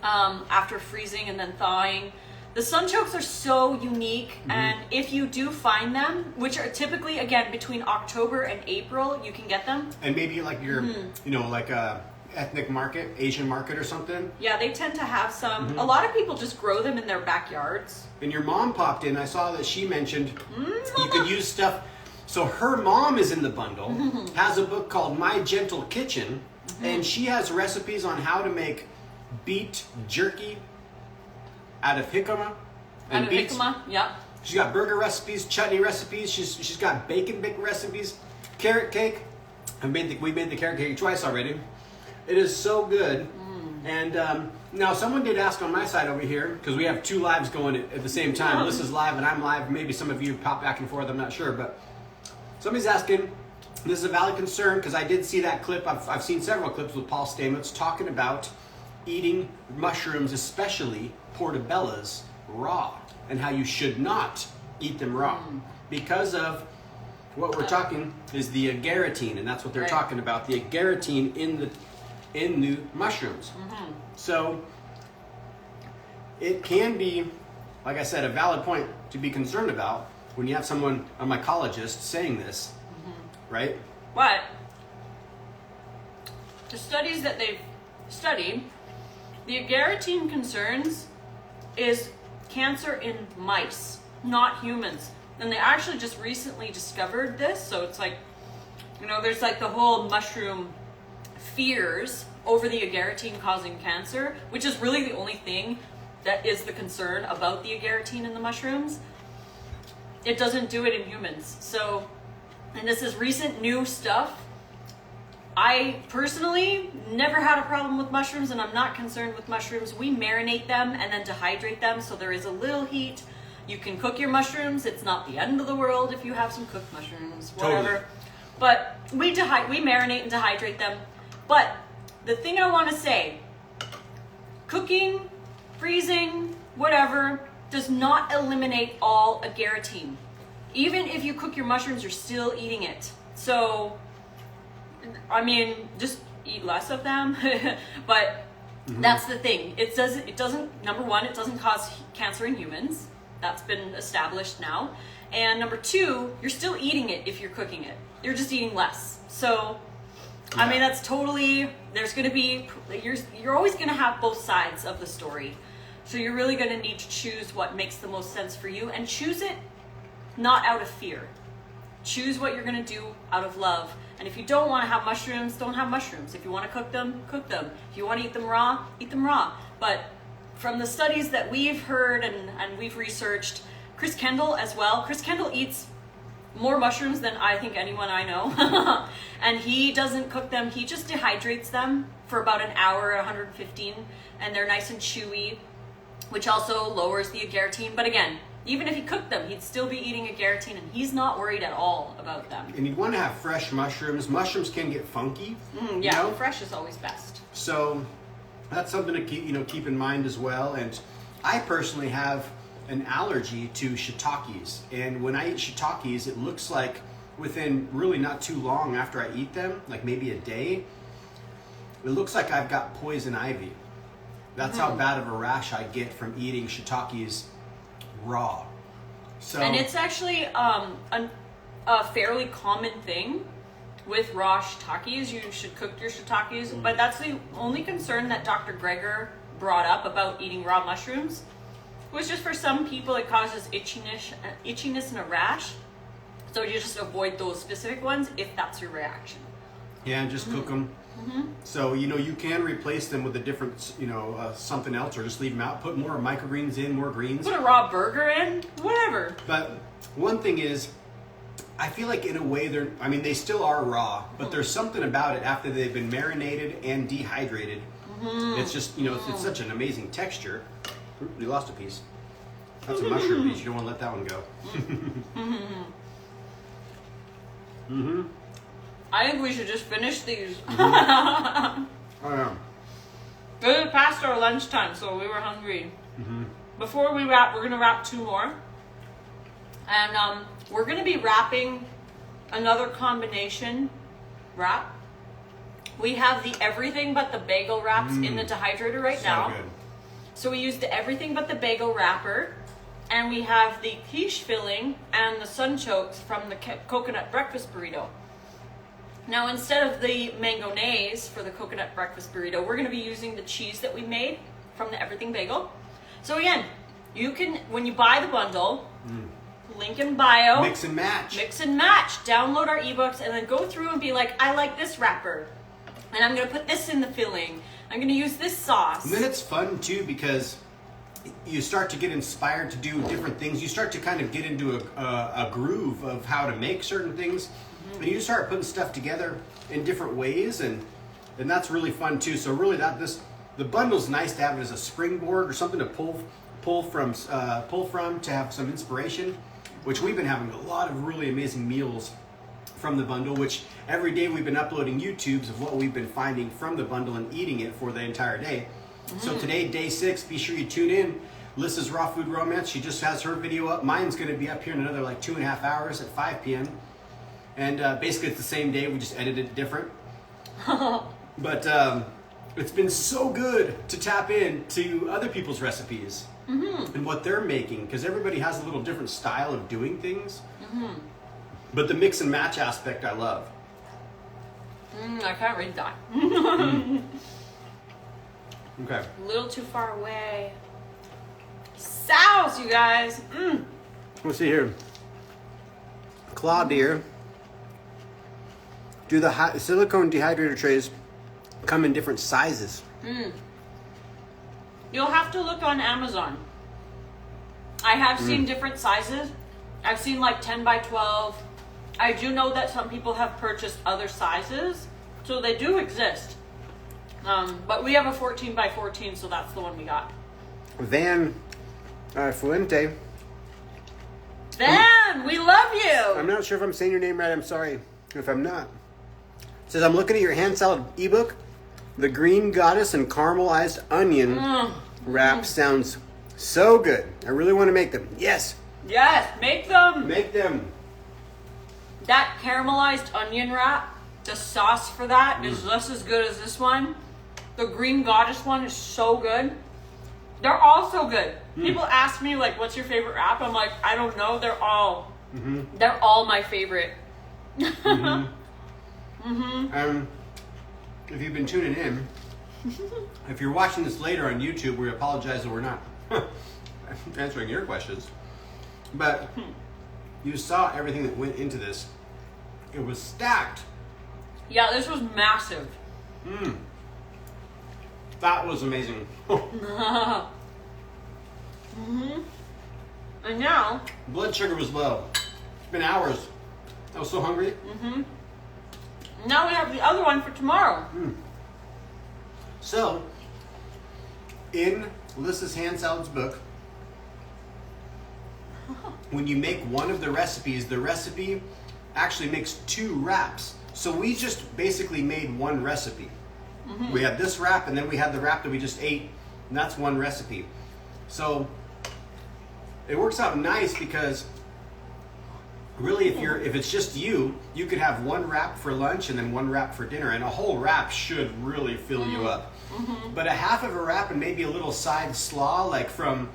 after freezing and then thawing. The Sunchokes are so unique, and if you do find them, which are typically, again, between October and April, you can get them. And maybe like your, you know, like a ethnic market, Asian market or something. Yeah, they tend to have some. A lot of people just grow them in their backyards. And your mom popped in. I saw that she mentioned you could use stuff. So her mom is in the bundle, has a book called My Gentle Kitchen, and she has recipes on how to make beet jerky out of jicama and beets. Yeah. She's got burger recipes, chutney recipes. She's got bacon bake recipes, carrot cake. We made the carrot cake twice already. It is so good. And now someone did ask on my side over here, because we have two lives going at the same time. Lissa's live and I'm live. Maybe some of you pop back and forth. I'm not sure, but somebody's asking. This is a valid concern because I did see that clip. I've seen several clips with Paul Stamets talking about eating mushrooms, especially portobellas, raw, and how you should not eat them raw because of what we're talking is the agarotine, and that's what they're talking about, the agarotine in the mushrooms. So it can be, like I said, a valid point to be concerned about when you have someone, a mycologist, saying this, right? But the studies that they've studied, the agarotine concerns is cancer in mice, not humans. And they actually just recently discovered this, so it's like, you know, there's like the whole mushroom fears over the agarotine causing cancer, which is really the only thing that is the concern about the agarotine in the mushrooms. It doesn't do it in humans. So, and this is recent new stuff. I personally never had a problem with mushrooms, and I'm not concerned with mushrooms. We marinate them and then dehydrate them, so there is a little heat. You can cook your mushrooms. It's not the end of the world if you have some cooked mushrooms, whatever. Totally. But we marinate and dehydrate them. But the thing I want to say, cooking, freezing, whatever, does not eliminate all agarotine. Even if you cook your mushrooms, you're still eating it. So, I mean, just eat less of them. But that's the thing. It doesn't, number one, it doesn't cause cancer in humans. That's been established now. And number two, you're still eating it if you're cooking it. You're just eating less. So, I mean, that's totally there's going to be, you're always going to have both sides of the story. So you're really going to need to choose what makes the most sense for you, and choose it not out of fear. Choose what you're going to do out of love. And if you don't want to have mushrooms, don't have mushrooms. If you want to cook them, cook them. If you want to eat them raw, eat them raw. But from the studies that we've heard and we've researched, Chris Kendall as well. Chris Kendall eats more mushrooms than I think anyone I know. And he doesn't cook them. He just dehydrates them for about an hour at 115. And they're nice and chewy, which also lowers the agartine. But again, even if he cooked them, he'd still be eating agartine, and he's not worried at all about them. And you'd want to have fresh mushrooms. Mushrooms can get funky. Yeah, you know? Fresh is always best. So that's something to keep in mind as well. And I personally have an allergy to shiitakes, and when I eat shiitakes, it looks like within really not too long after I eat them, like maybe a day, it looks like I've got poison ivy. That's how bad of a rash I get from eating shiitakes raw. So, and it's actually a fairly common thing with raw shiitakes. You should cook your shiitakes, but that's the only concern that Dr. Greger brought up about eating raw mushrooms. Was just for some people it causes itchiness and a rash. So you just avoid those specific ones if that's your reaction. Yeah, and just cook them. So, you can replace them with a different, something else, or just leave them out. Put more microgreens in, more greens. Put a raw burger in, whatever. But one thing is, I feel like in a way they still are raw, but there's something about it after they've been marinated and dehydrated. It's just, it's such an amazing texture. We lost a piece. That's a mushroom piece. You don't want to let that one go. I think we should just finish these. Oh, yeah. It was past our lunchtime, so we were hungry. Before we wrap, we're going to wrap 2 more. And we're going to be wrapping another combination wrap. We have the everything but the bagel wraps in the dehydrator right now. Good. So we used the everything but the bagel wrapper. And we have the quiche filling and the sunchokes from the coconut breakfast burrito. Now, instead of the mayonnaise for the coconut breakfast burrito, we're going to be using the cheese that we made from the everything bagel. So again, you can, when you buy the bundle, link in bio. Mix and match. Mix and match. Download our ebooks and then go through and be like, I like this wrapper. And I'm going to put this in the filling. I'm going to use this sauce. And then it's fun too because you start to get inspired to do different things. You start to kind of get into a groove of how to make certain things. And you start putting stuff together in different ways, and that's really fun too. So really, the bundle's nice to have it as a springboard or something to pull from to have some inspiration. Which we've been having a lot of really amazing meals from the bundle. Which every day we've been uploading YouTubes of what we've been finding from the bundle and eating it for the entire day. So today, day 6. Be sure you tune in. Lissa's Raw Food Romance. She just has her video up. Mine's going to be up here in another 2.5 hours at 5 p.m. And basically it's the same day, we just edited it different. But it's been so good to tap into other people's recipes and what they're making, because everybody has a little different style of doing things. But the mix and match aspect I love. I can't read that. Okay. A little too far away. Souse, you guys. Let's see here. Claw deer. Do the silicone dehydrator trays come in different sizes? You'll have to look on Amazon. I have seen different sizes. I've seen 10 by 12. I do know that some people have purchased other sizes, so they do exist. But we have a 14 by 14, so that's the one we got. Van Fuente. Van, we love you. I'm not sure if I'm saying your name right. I'm sorry if I'm not. It says, I'm looking at your hand salad ebook. The green goddess and caramelized onion wrap sounds so good. I really want to make them. Yes. Yes, make them. Make them. That caramelized onion wrap, the sauce for that is just as good as this one. The green goddess one is so good. They're all so good. People ask me what's your favorite wrap? I'm like, I don't know. They're all if you've been tuning in, if you're watching this later on YouTube, we apologize that we're not answering your questions. But you saw everything that went into this. It was stacked. Yeah, this was massive. That was amazing. And now, Blood sugar was low. It's been hours. I was so hungry. now we have the other one for tomorrow. So, in Lissa's Hand Salads book, when you make one of the recipes, the recipe actually makes 2 wraps. So we just basically made one recipe. We had this wrap, and then we had the wrap that we just ate, and that's one recipe. So it works out nice because really, if it's just you could have one wrap for lunch and then one wrap for dinner, and a whole wrap should really fill you up. But a half of a wrap and maybe a little side slaw, like from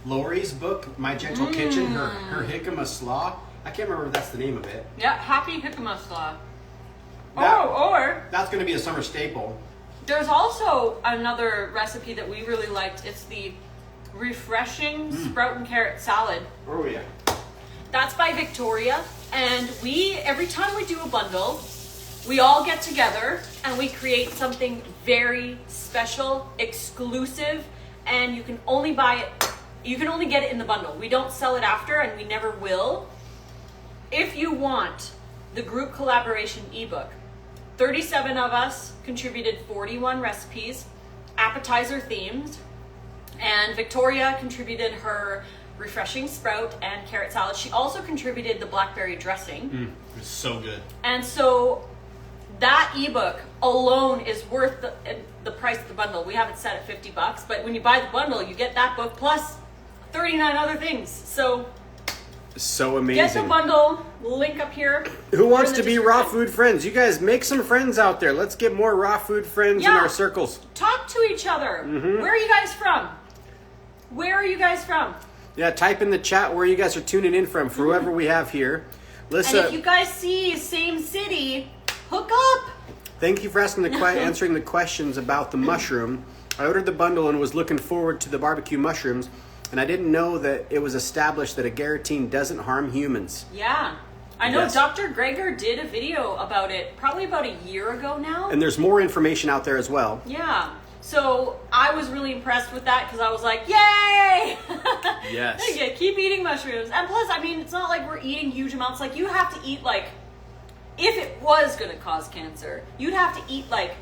Lori's book, My Gentle Kitchen, her jicama slaw. I can't remember if that's the name of it. Yeah, happy jicama slaw. Or that's going to be a summer staple. There's also another recipe that we really liked. It's the refreshing sprout and carrot salad. Oh yeah. That's by Victoria, and every time we do a bundle, we all get together and we create something very special, exclusive, and you can only buy it, you can only get it in the bundle. We don't sell it after, and we never will. If you want the group collaboration ebook, 37 of us contributed 41 recipes, appetizer themed, and Victoria contributed her refreshing sprout and carrot salad. She also contributed the blackberry dressing. It's so good. And so that ebook alone is worth the price of the bundle. We have it set at $50, but when you buy the bundle, you get that book plus 39 other things. So amazing. Get the bundle. Link up here. Who wants to be raw food friends? You guys make some friends out there. Let's get more raw food friends in our circles. Talk to each other. Where are you guys from? Where are you guys from? Yeah, type in the chat where you guys are tuning in from, for whoever we have here. Lissa, and if you guys see same city, hook up. Thank you for answering the questions about the mushroom. I ordered the bundle and was looking forward to the barbecue mushrooms, and I didn't know that it was established that agarotine doesn't harm humans. Yeah. I know Dr. Greger did a video about it probably about a year ago now. And there's more information out there as well. Yeah. So I was really impressed with that because I was like, yay! Yes. Yeah, keep eating mushrooms. And plus, I mean, it's not like we're eating huge amounts. Like, you have to eat, like, if it was going to cause cancer, you'd have to eat, like,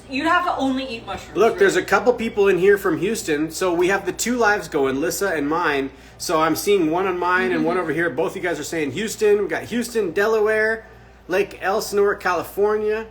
you'd have to only eat mushrooms. Look, there's a couple people in here from Houston. So we have the 2 lives going, Lissa and mine. So I'm seeing one on mine and one over here. Both of you guys are saying Houston. We got Houston, Delaware, Lake Elsinore, California.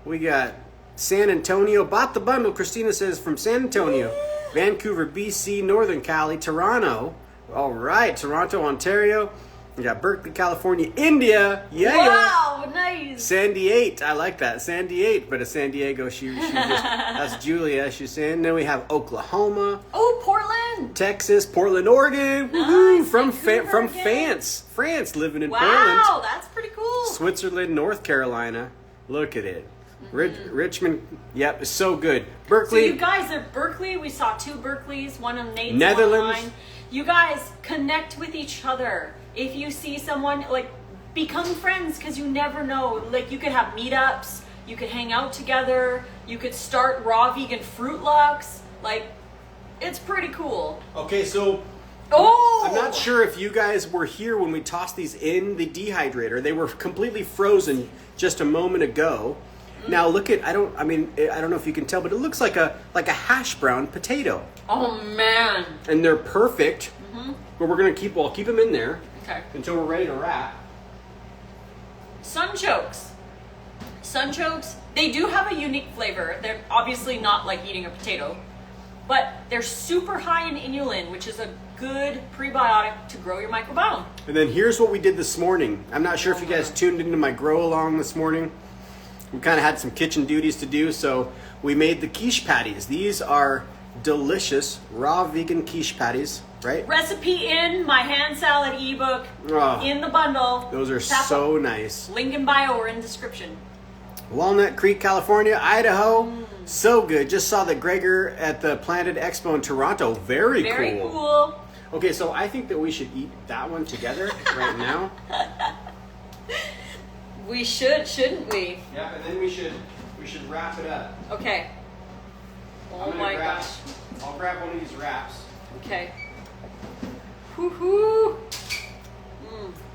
We got San Antonio. Bought the bundle, Christina says, from San Antonio. Vancouver, BC, Northern Cali, Toronto. All right, Toronto, Ontario. We got Berkeley, California, India. Yeah. Wow, nice. San Diego. I like that. San Diego, but a San Diego. She just, that's Julia. She's saying. Then we have Oklahoma. Oh, Portland. Texas, Portland, Oregon. Woohoo! From France, living in Portland. Wow, that's pretty cool. Switzerland, North Carolina. Look at it. Richmond, yep, so good. Berkeley. So you guys are Berkeley. We saw 2 Berkeleys, one of Nate's, Netherlands. one of mine. You guys connect with each other. If you see someone, like, become friends because you never know. Like, you could have meetups. You could hang out together. You could start raw vegan fruit lux. Like, it's pretty cool. Okay, so I'm not sure if you guys were here when we tossed these in the dehydrator. They were completely frozen just a moment ago. Now look at I don't know if you can tell, but it looks like a hash brown potato. Oh man! And they're perfect. But we're gonna keep them in there. Okay. Until we're ready to wrap. Sunchokes. Sunchokes. They do have a unique flavor. They're obviously not like eating a potato, but they're super high in inulin, which is a good prebiotic to grow your microbiome. And then here's what we did this morning. I'm not sure if you guys tuned into my grow along this morning. We kind of had some kitchen duties to do, so we made the quiche patties. These are delicious raw vegan quiche patties, right? Recipe in my hand salad ebook, in the bundle. Those are so nice. Link in bio or in description. Walnut Creek, California, Idaho. So good. Just saw the Gregor at the Planted Expo in Toronto. Very cool. Very cool. Okay, so I think that we should eat that one together right now. We should, shouldn't we? Yeah, and then we should wrap it up. Okay. Oh my gosh. I'll grab one of these wraps. Okay. Woohoo!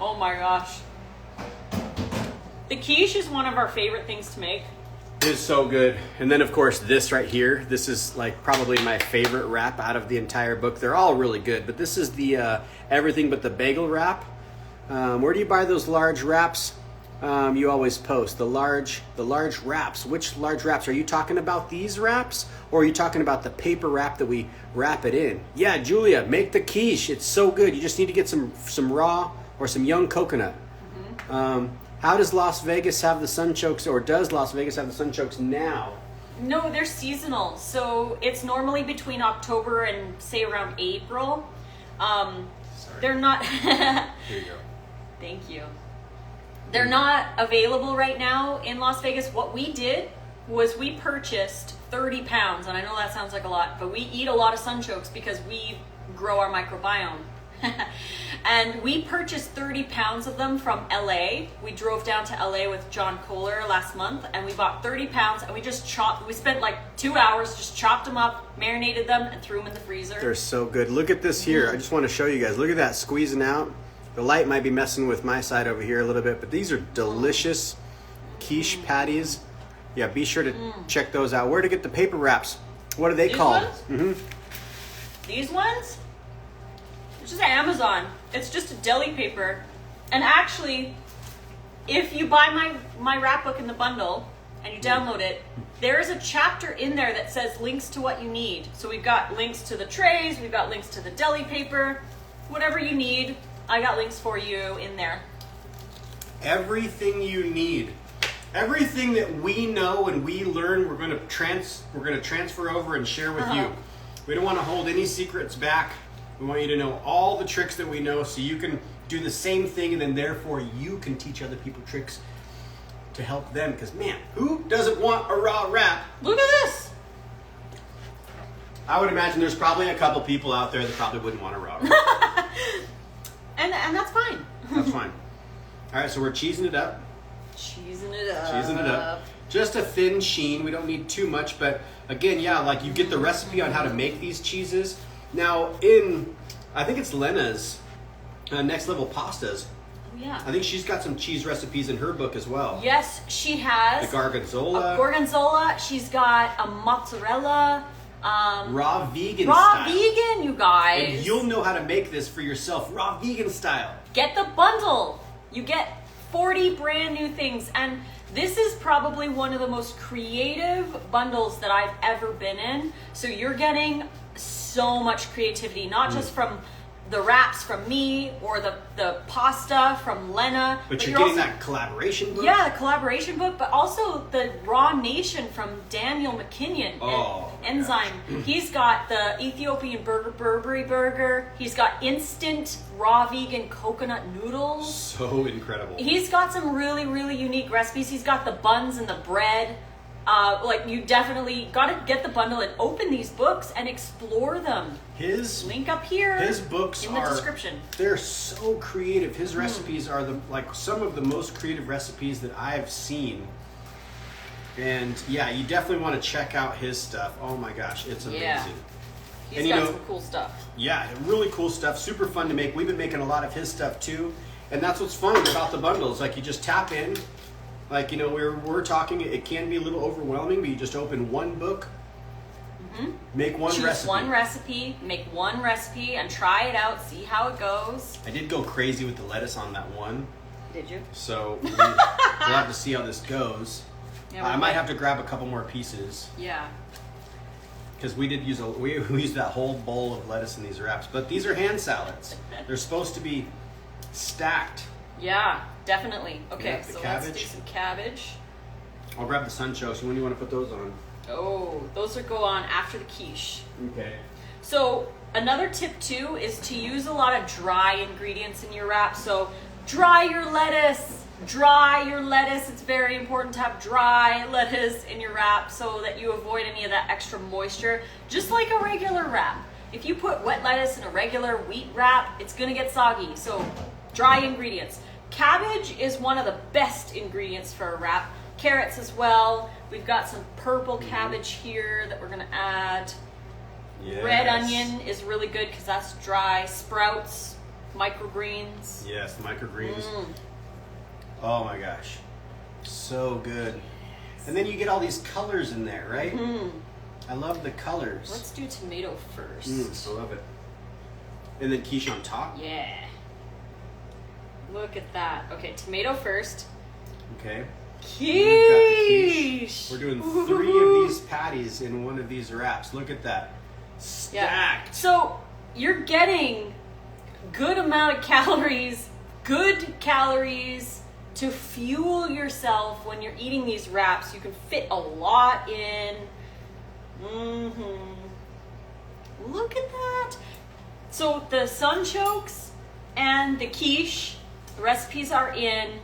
Oh my gosh. The quiche is one of our favorite things to make. It is so good. And then of course this right here, this is like probably my favorite wrap out of the entire book. They're all really good, but this is the everything but the bagel wrap. Where do you buy those large wraps? You always post the large wraps. Which large wraps? Are you talking about these wraps, or are you talking about the paper wrap that we wrap it in? Yeah, Julia, make the quiche. It's so good. You just need to get some raw or some young coconut. How does Las Vegas have the Sunchokes, or does Las Vegas have the Sunchokes now? No, they're seasonal. So it's normally between October and say around April. They're not. Here you go. Thank you. They're not available right now in Las Vegas. What we did was we purchased 30 pounds, and I know that sounds like a lot, but we eat a lot of Sunchokes because we grow our microbiome. And we purchased 30 pounds of them from LA. We drove down to LA with John Kohler last month, and we bought 30 pounds, and we just we spent like 2 hours, just chopped them up, marinated them, and threw them in the freezer. They're so good. Look at this here. I just want to show you guys. Look at that squeezing out. The light might be messing with my side over here a little bit, but these are delicious quiche patties. Yeah, be sure to check those out. Where to get the paper wraps? What are they called? These ones? It's just Amazon. It's just a deli paper. And actually, if you buy my wrap book in the bundle and you download it, there is a chapter in there that says links to what you need. So we've got links to the trays, we've got links to the deli paper, whatever you need. I got links for you in there. Everything you need. Everything that we know and we learn, we're going to transfer over and share with you. We don't want to hold any secrets back. We want you to know all the tricks that we know so you can do the same thing, and then therefore you can teach other people tricks to help them. Because man, who doesn't want a raw wrap? Look at this. I would imagine there's probably a couple people out there that probably wouldn't want a raw wrap. And that's fine. That's fine. All right, so we're cheesing it up. Cheesing it up. Cheesing it up. Just a thin sheen. We don't need too much, but again, yeah, like you get the recipe on how to make these cheeses. Now, I think it's Lena's Next Level Pastas. Oh, yeah. I think she's got some cheese recipes in her book as well. Yes, she has. The gorgonzola. A gorgonzola. She's got a mozzarella. Raw vegan Raw style. vegan, you guys. And you'll know how to make this for yourself, raw vegan style. Get the bundle. You get 40 brand new things. And this is probably one of the most creative bundles that I've ever been in. So you're getting so much creativity, not just from the wraps from me or the pasta from Lena. But you're getting that collaboration book? Yeah, the collaboration book, but also the Raw Nation from Daniel McKinnon and Enzyme. Gosh. He's got the Ethiopian Burberry burger. He's got instant raw vegan coconut noodles. So incredible. He's got some really, really unique recipes. He's got the buns and the bread. Like you definitely got to get the bundle and open these books and explore them. His link up here. His books in the description. They're so creative. His recipes are some of the most creative recipes that I've seen. And yeah, you definitely want to check out his stuff. Oh my gosh, it's amazing. Yeah. He's got some cool stuff. Yeah, really cool stuff. Super fun to make. We've been making a lot of his stuff too. And that's what's fun about the bundles. Like you just tap in. Like, you know, we're talking, it can be a little overwhelming, but you just open one book, make one recipe. Choose one recipe, make one recipe, and try it out, see how it goes. I did go crazy with the lettuce on that one. Did you? So we'll have to see how this goes. Yeah, I might have to grab a couple more pieces. Yeah. Because we did use we used that whole bowl of lettuce in these wraps. But these are hand salads. They're supposed to be stacked. Yeah, definitely. Okay, Yeah, so cabbage. let's do some cabbage. I'll grab the Sunchokes. When do you want to put those on? Oh, those are go on after the quiche. Okay. So another tip too is to use a lot of dry ingredients in your wrap. So Dry your lettuce. Dry your lettuce. It's very important to have dry lettuce in your wrap so that you avoid any of that extra moisture, just like a regular wrap. If you put wet lettuce in a regular wheat wrap, it's gonna get soggy. So dry ingredients. Cabbage is one of the best ingredients for a wrap. Carrots as well. We've got some purple cabbage here that we're gonna add. Yes. Red onion is really good because that's dry. Sprouts, microgreens. Yes, microgreens. Oh my gosh, so good. And then you get all these colors in there, right? I love the colors. Let's do tomato first. I love it. And then quiche on top. Yeah. Look at that. Okay, tomato first. Okay. Quiche. We're doing 3 of these patties in one of these wraps. Look at that. Stacked. Yeah. So you're getting good amount of calories, to fuel yourself when you're eating these wraps. You can fit a lot in. Look at that. So the Sunchokes and the quiche, the recipes are in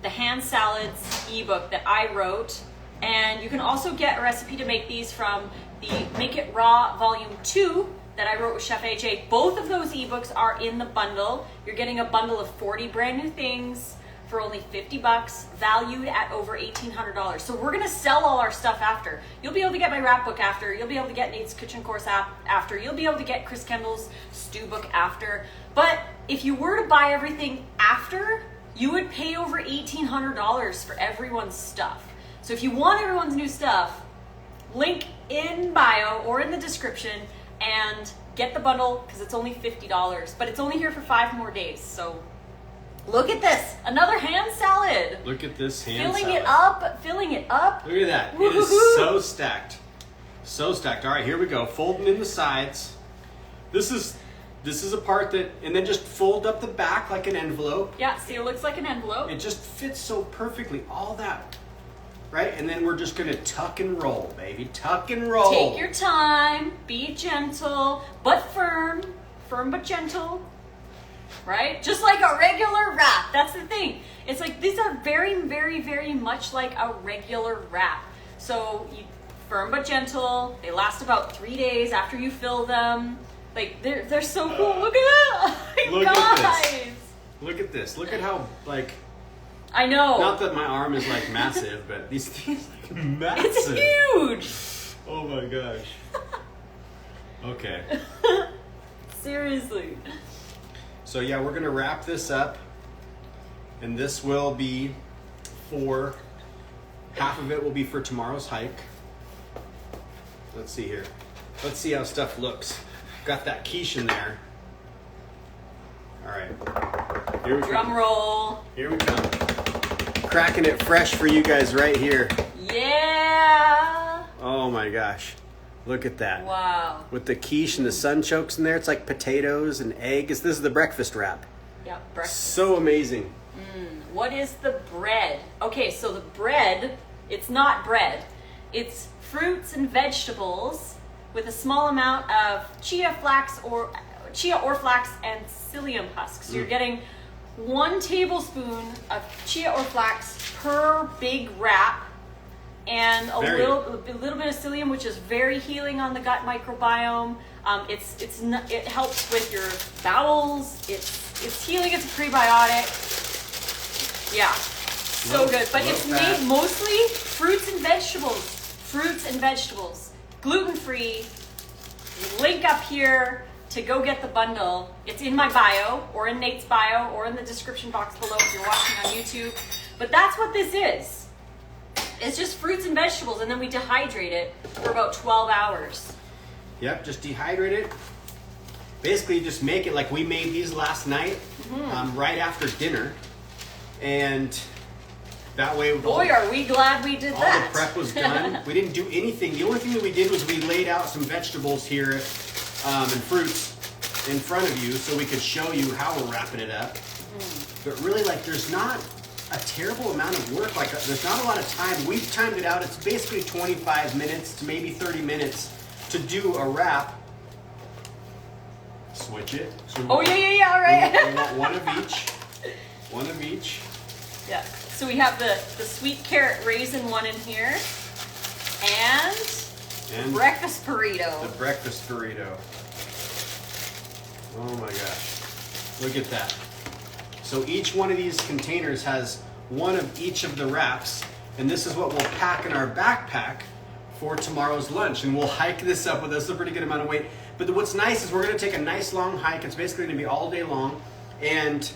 the Hand Salads Ebook that I wrote. And you can also get a recipe to make these from the Make It Raw Volume 2 that I wrote with Chef AJ. Both of those ebooks are in the bundle. You're getting a bundle of 40 brand new things for only $50, valued at over $1,800. So we're gonna sell all our stuff after. You'll be able to get my wrap book after. You'll be able to get Nate's Kitchen Course after. You'll be able to get Chris Kendall's stew book after. But if you were to buy everything after, you would pay over $1,800 for everyone's stuff. So if you want everyone's new stuff, link in bio or in the description and get the bundle because it's only $50. But it's only here for 5 more days. So look at this, another hand salad. Look at this hand salad. Filling it up. Look at that. It is so stacked. So stacked. All right, here we go. Folding in the sides. This is a part that, and then just fold up the back like an envelope. Yeah, see, it looks like an envelope. It just fits so perfectly. All that, right? And then we're just gonna tuck and roll, baby. Tuck and roll. Take your time. Be gentle, but firm. Firm but gentle. Right? Just like a regular wrap. That's the thing. It's like these are very, very, very much like a regular wrap. So you firm but gentle. They last about 3 days after you fill them. Like they're so cool. Look at that. Oh my guys. Look at this. Look at how I know. Not that my arm is like massive, but these things are like massive. It's huge. Oh my gosh. Okay. Seriously. So yeah, we're gonna wrap this up, and this will be for, half of it will be for tomorrow's hike. Let's see here. Let's see how stuff looks. Got that quiche in there. All right, here we Drum come. roll. Here we come. Cracking it fresh for you guys right here. Yeah. Oh my gosh. Look at that. Wow. With the quiche and the sunchokes in there, it's like potatoes and eggs. This is the breakfast wrap. Yeah, breakfast. So amazing. What is the bread? Okay, so the bread, it's not bread. It's fruits and vegetables with a small amount of chia or flax and psyllium husks. So you're getting 1 tablespoon of chia or flax per big wrap. And a little bit of psyllium, which is very healing on the gut microbiome. It helps with your bowels. It's healing. It's a prebiotic. Yeah, so good. But it's made mostly fruits and vegetables. Fruits and vegetables, gluten free. Link up here to go get the bundle. It's in my bio, or in Nate's bio, or in the description box below if you're watching on YouTube. But that's what this is. It's just fruits and vegetables, and then we dehydrate it for about 12 hours. Yep, just dehydrate it. Basically, just make it like we made these last night, right after dinner. And that way... Boy, are we glad we did that. All the prep was done. We didn't do anything. The only thing that we did was we laid out some vegetables here and fruits in front of you so we could show you how we're wrapping it up. But really, like, there's not a terrible amount of work. Like, there's not a lot of time. We've timed it out. It's basically 25 minutes to maybe 30 minutes to do a wrap. Switch it. So oh, yeah, all right. We want one of each. One of each. Yeah. So we have the sweet carrot raisin one in here, and the breakfast burrito. The breakfast burrito. Oh my gosh. Look at that. So each one of these containers has one of each of the wraps, and this is what we'll pack in our backpack for tomorrow's lunch. And we'll hike this up with us a pretty good amount of weight. But what's nice is we're going to take a nice long hike. It's basically going to be all day long, and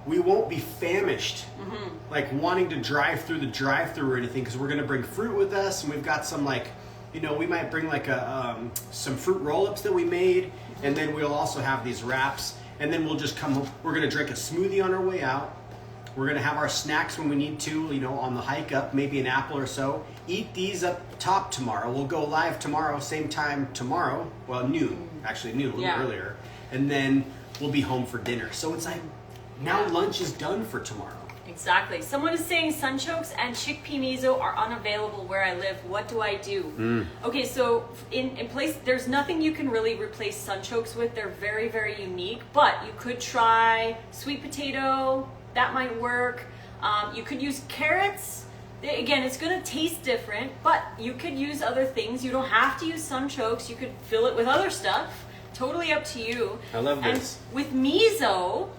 we won't be famished, like wanting to drive through the drive-thru or anything, because we're going to bring fruit with us, and we've got some, like, you know, we might bring like some fruit roll-ups that we made, and then we'll also have these wraps, and then we'll just come home. We're going to drink a smoothie on our way out. We're going to have our snacks when we need to, you know, on the hike up, maybe an apple or so. Eat these up top tomorrow. We'll go live tomorrow, same time tomorrow. Well, noon, actually noon, a little earlier. And then we'll be home for dinner. So it's like, now lunch is done for tomorrow. Exactly. Someone is saying sunchokes and chickpea miso are unavailable where I live. What do I do? Okay, so in place, there's nothing you can really replace sunchokes with. They're very, very unique. But you could try sweet potato. That might work. You could use carrots. Again, it's going to taste different, but you could use other things. You don't have to use sunchokes. You could fill it with other stuff. Totally up to you. I love this. And with miso,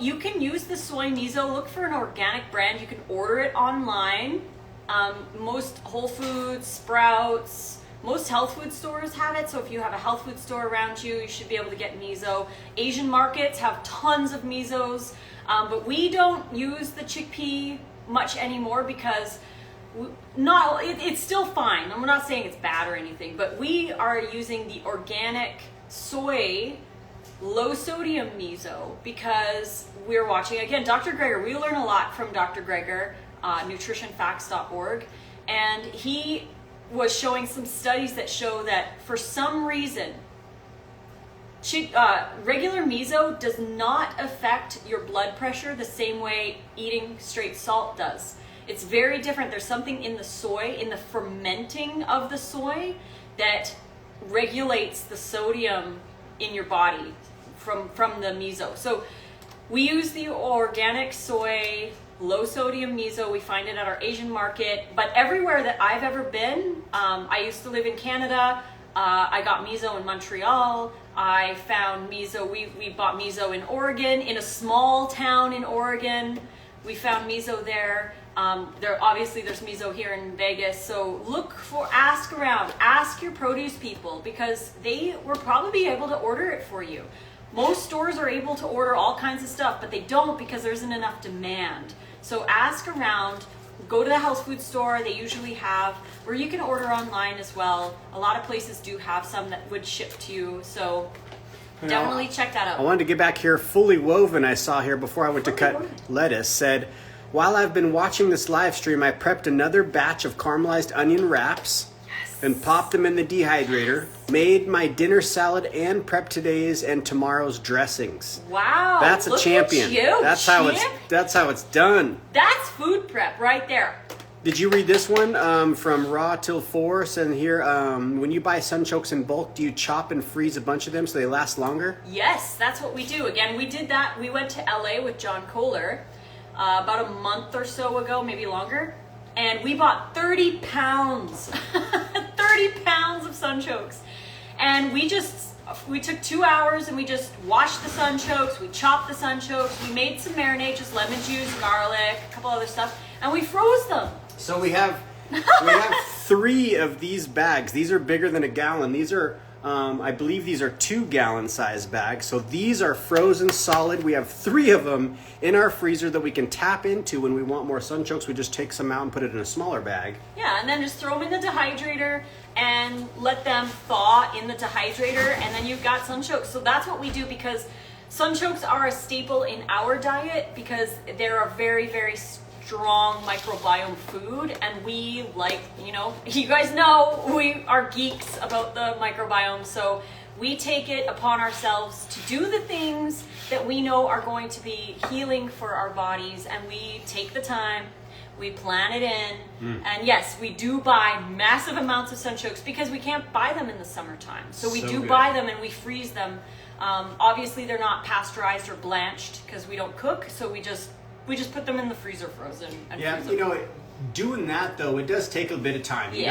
you can use the soy miso. Look for an organic brand. You can order it online. Most Whole Foods, Sprouts, most health food stores have it. So if you have a health food store around you, you should be able to get miso. Asian markets have tons of misos, but we don't use the chickpea much anymore because it's still fine. I'm not saying it's bad or anything, but we are using the organic soy low sodium miso because we're watching, again, Dr. Greger. We learn a lot from Dr. Greger, nutritionfacts.org, and he was showing some studies that show that for some reason regular miso does not affect your blood pressure the same way eating straight salt does. It's very different. There's something in the soy, in the fermenting of the soy, that regulates the sodium in your body from the miso. So we use the organic soy low sodium miso. We find it at our Asian market, but everywhere that I've ever been, I used to live in Canada. I got miso in Montreal. I found miso. We bought miso in Oregon, in a small town in Oregon. We found miso there. There's miso here in Vegas. So ask around, ask your produce people, because they will probably be able to order it for you. Most stores are able to order all kinds of stuff, but they don't because there isn't enough demand. So ask around, go to the health food store. They usually have, or you can order online as well. A lot of places do have some that would ship to you. So definitely check that out. I wanted to get back here. Fully Woven, I saw here before I went to cut lettuce, said, while I've been watching this live stream, I prepped another batch of caramelized onion wraps and popped them in the dehydrator, made my dinner salad, and prepped today's and tomorrow's dressings. Wow. That's a champion. That's how it's done. That's food prep right there. Did you read this one from Raw Till 4? Saying here, when you buy sunchokes in bulk, do you chop and freeze a bunch of them so they last longer? Yes, that's what we do. Again, we did that. We went to LA with John Kohler about a month or so ago, maybe longer. And we bought 30 pounds, 30 pounds of sunchokes. And we took 2 hours and we just washed the sunchokes, we chopped the sunchokes, we made some marinade, just lemon juice, garlic, a couple other stuff, and we froze them. So we have 3 of these bags. These are bigger than a gallon. These are, I believe these are 2-gallon size bags. So these are frozen solid. We have 3 of them in our freezer that we can tap into when we want more sunchokes. We just take some out and put it in a smaller bag. Yeah, and then just throw them in the dehydrator and let them thaw in the dehydrator, and then you've got sunchokes. So that's what we do, because sunchokes are a staple in our diet because they're a very, very strong microbiome food, and we like, you guys know we are geeks about the microbiome, so we take it upon ourselves to do the things that we know are going to be healing for our bodies, and we take the time. We plan it in. And yes, we do buy massive amounts of Sunchokes because we can't buy them in the summertime. So we do buy them and we freeze them. Obviously, they're not pasteurized or blanched because we don't cook. So we just put them in the freezer frozen. And yeah, freeze them. Doing that though, it does take a bit of time. You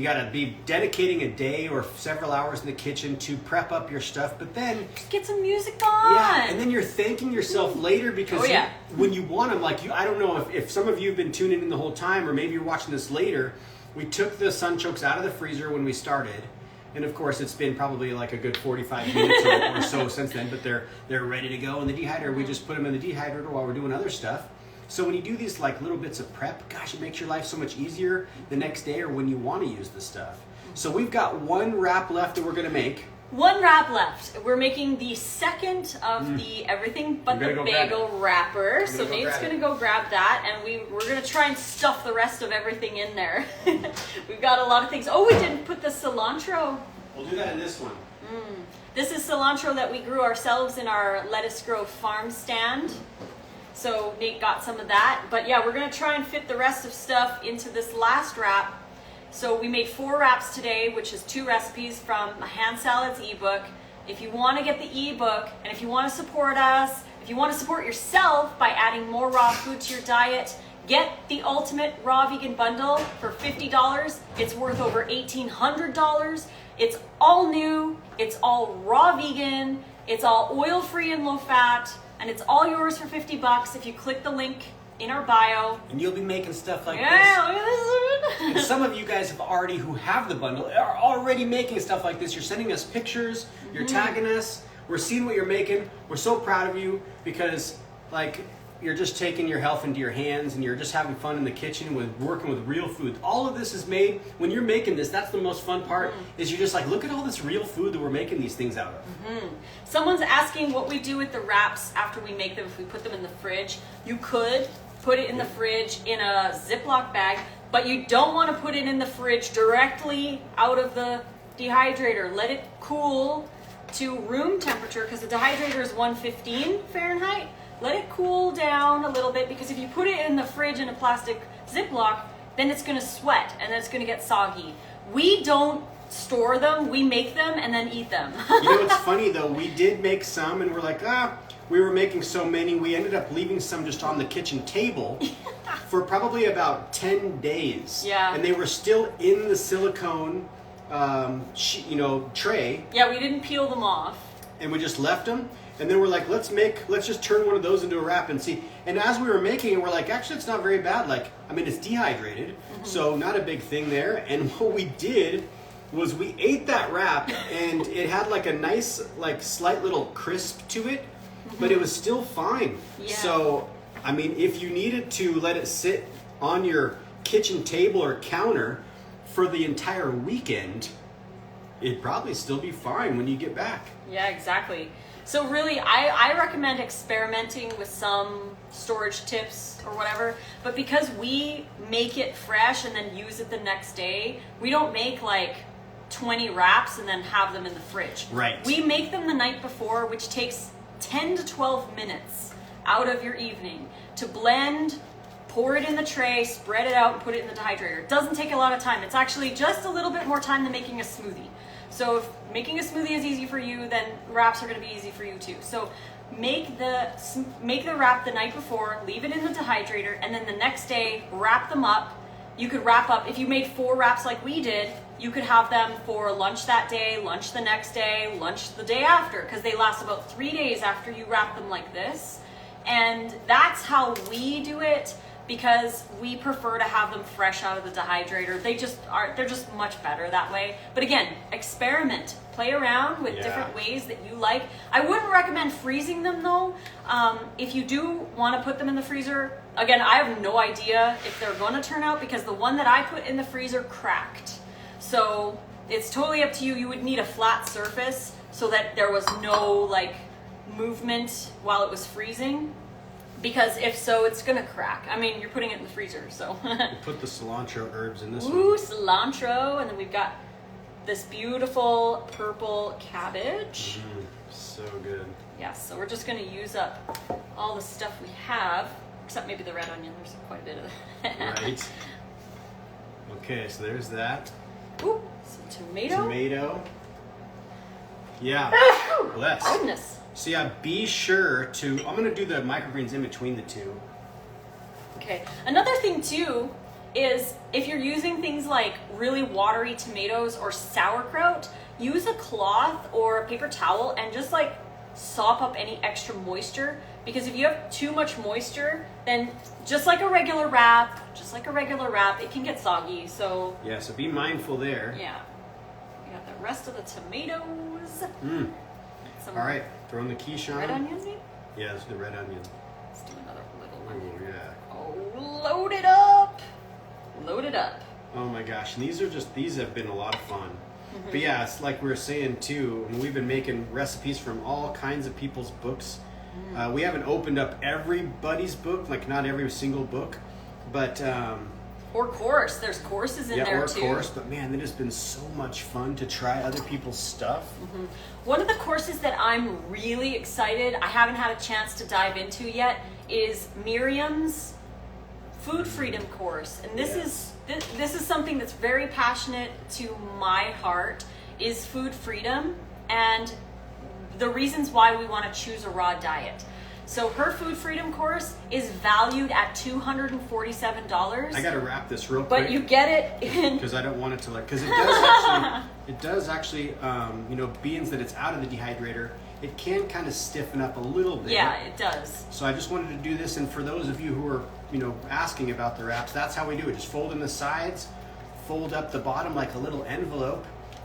gotta be dedicating a day or several hours in the kitchen to prep up your stuff, but then just get some music on. Yeah, and then you're thanking yourself later because when you want them, I don't know if some of you have been tuning in the whole time, or maybe you're watching this later. We took the Sunchokes out of the freezer when we started, and of course it's been probably like a good 45 minutes or so since then. But they're ready to go in the dehydrator. We just put them in the dehydrator while we're doing other stuff. So when you do these like little bits of prep, gosh, it makes your life so much easier the next day or when you want to use the stuff. So we've got one wrap left that we're going to make. One wrap left. We're making the second of the everything but the bagel wrapper. So Nate's going to go grab that, and we're going to try and stuff the rest of everything in there. We've got a lot of things. Oh, we didn't put the cilantro. We'll do that in this one. This is cilantro that we grew ourselves in our Lettuce Grove farm stand. So Nate got some of that. But yeah, we're going to try and fit the rest of stuff into this last wrap. So we made 4 wraps today, which is 2 recipes from Hand Salads Ebook. If you want to get the ebook, and if you want to support us, if you want to support yourself by adding more raw food to your diet, get the Ultimate Raw Vegan Bundle for $50. It's worth over $1,800. It's all new. It's all raw vegan. It's all oil-free and low-fat. And it's all yours for $50 if you click the link in our bio. And you'll be making stuff like this. Yeah, look at this. And some of you guys who have the bundle are already making stuff like this. You're sending us pictures. You're tagging us. We're seeing what you're making. We're so proud of you because you're just taking your health into your hands and you're just having fun in the kitchen with working with real food. All of this is made, when you're making this, that's the most fun part, is you're just like, look at all this real food that we're making these things out of. Someone's asking what we do with the wraps after we make them, if we put them in the fridge. You could put it in the fridge in a Ziploc bag, but you don't want to put it in the fridge directly out of the dehydrator. Let it cool to room temperature because the dehydrator is 115 Fahrenheit. Let it cool down a little bit because if you put it in the fridge in a plastic Ziploc, then it's going to sweat and then it's going to get soggy. We don't store them, we make them and then eat them. You know what's funny though? We did make some and we're like, we were making so many, we ended up leaving some just on the kitchen table for probably about 10 days. Yeah. And they were still in the silicone tray. Yeah, we didn't peel them off. And we just left them. And then we're like, let's just turn one of those into a wrap and see. And as we were making it, we're like, actually, it's not very bad. It's dehydrated, so not a big thing there. And what we did was we ate that wrap, and it had like a nice, slight little crisp to it, but it was still fine. Yeah. So, if you needed to let it sit on your kitchen table or counter for the entire weekend, it'd probably still be fine when you get back. Yeah, exactly. So really, I recommend experimenting with some storage tips or whatever, but because we make it fresh and then use it the next day, we don't make 20 wraps and then have them in the fridge. Right. We make them the night before, which takes 10 to 12 minutes out of your evening to blend, pour it in the tray, spread it out, and put it in the dehydrator. It doesn't take a lot of time. It's actually just a little bit more time than making a smoothie. So if making a smoothie is easy for you, then wraps are going to be easy for you too. So make the wrap the night before, leave it in the dehydrator, and then the next day wrap them up. You could wrap up, if you made 4 wraps like we did, you could have them for lunch that day, lunch the next day, lunch the day after, because they last about 3 days after you wrap them like this. And that's how we do it, because we prefer to have them fresh out of the dehydrator. They're just much better that way. But again, experiment, play around with different ways that you like. I wouldn't recommend freezing them though. If you do want to put them in the freezer, again, I have no idea if they're going to turn out because the one that I put in the freezer cracked. So it's totally up to you. You would need a flat surface so that there was no movement while it was freezing. Because if so, it's gonna crack. You're putting it in the freezer, so. We'll put the cilantro herbs in this one. Ooh, cilantro, and then we've got this beautiful purple cabbage. So good. Yeah, so we're just gonna use up all the stuff we have. Except maybe the red onion, there's quite a bit of that. Right. Okay, so there's that. Ooh, some tomato. Tomato. Yeah. Bless. Goodness. So yeah, be sure to, I'm going to do the microgreens in between the two. Okay. Another thing too is if you're using things like really watery tomatoes or sauerkraut, use a cloth or a paper towel and just like sop up any extra moisture, because if you have too much moisture, then just like a regular wrap, it can get soggy. So yeah, so be mindful there. yeah. We got the rest of the tomatoes. Some All right, throwing the quiche on. red onions maybe? Yeah, let's do the red onion. Let's do another little Oh one here. yeah. Oh, load it up. Load it up. Oh my gosh, and these have been a lot of fun. But yeah, it's like we were saying too, and we've been making recipes from all kinds of people's books. We haven't opened up everybody's book, like not every single book, but Or course. There's courses in there too. Yeah, or course, but man, it has been so much fun to try other people's stuff. One of the courses that I'm really excited, I haven't had a chance to dive into yet, is Miriam's Food Freedom course. And this is something that's very passionate to my heart, is food freedom and the reasons why we want to choose a raw diet. So her Food Freedom course is valued at $247. I gotta wrap this real quick. But you get it in... Because I don't want it to because it does actually, being that it's out of the dehydrator, it can kind of stiffen up a little bit. Yeah, it does. So I just wanted to do this, and for those of you who are, asking about the wraps, that's how we do it. Just fold in the sides, fold up the bottom like a little envelope.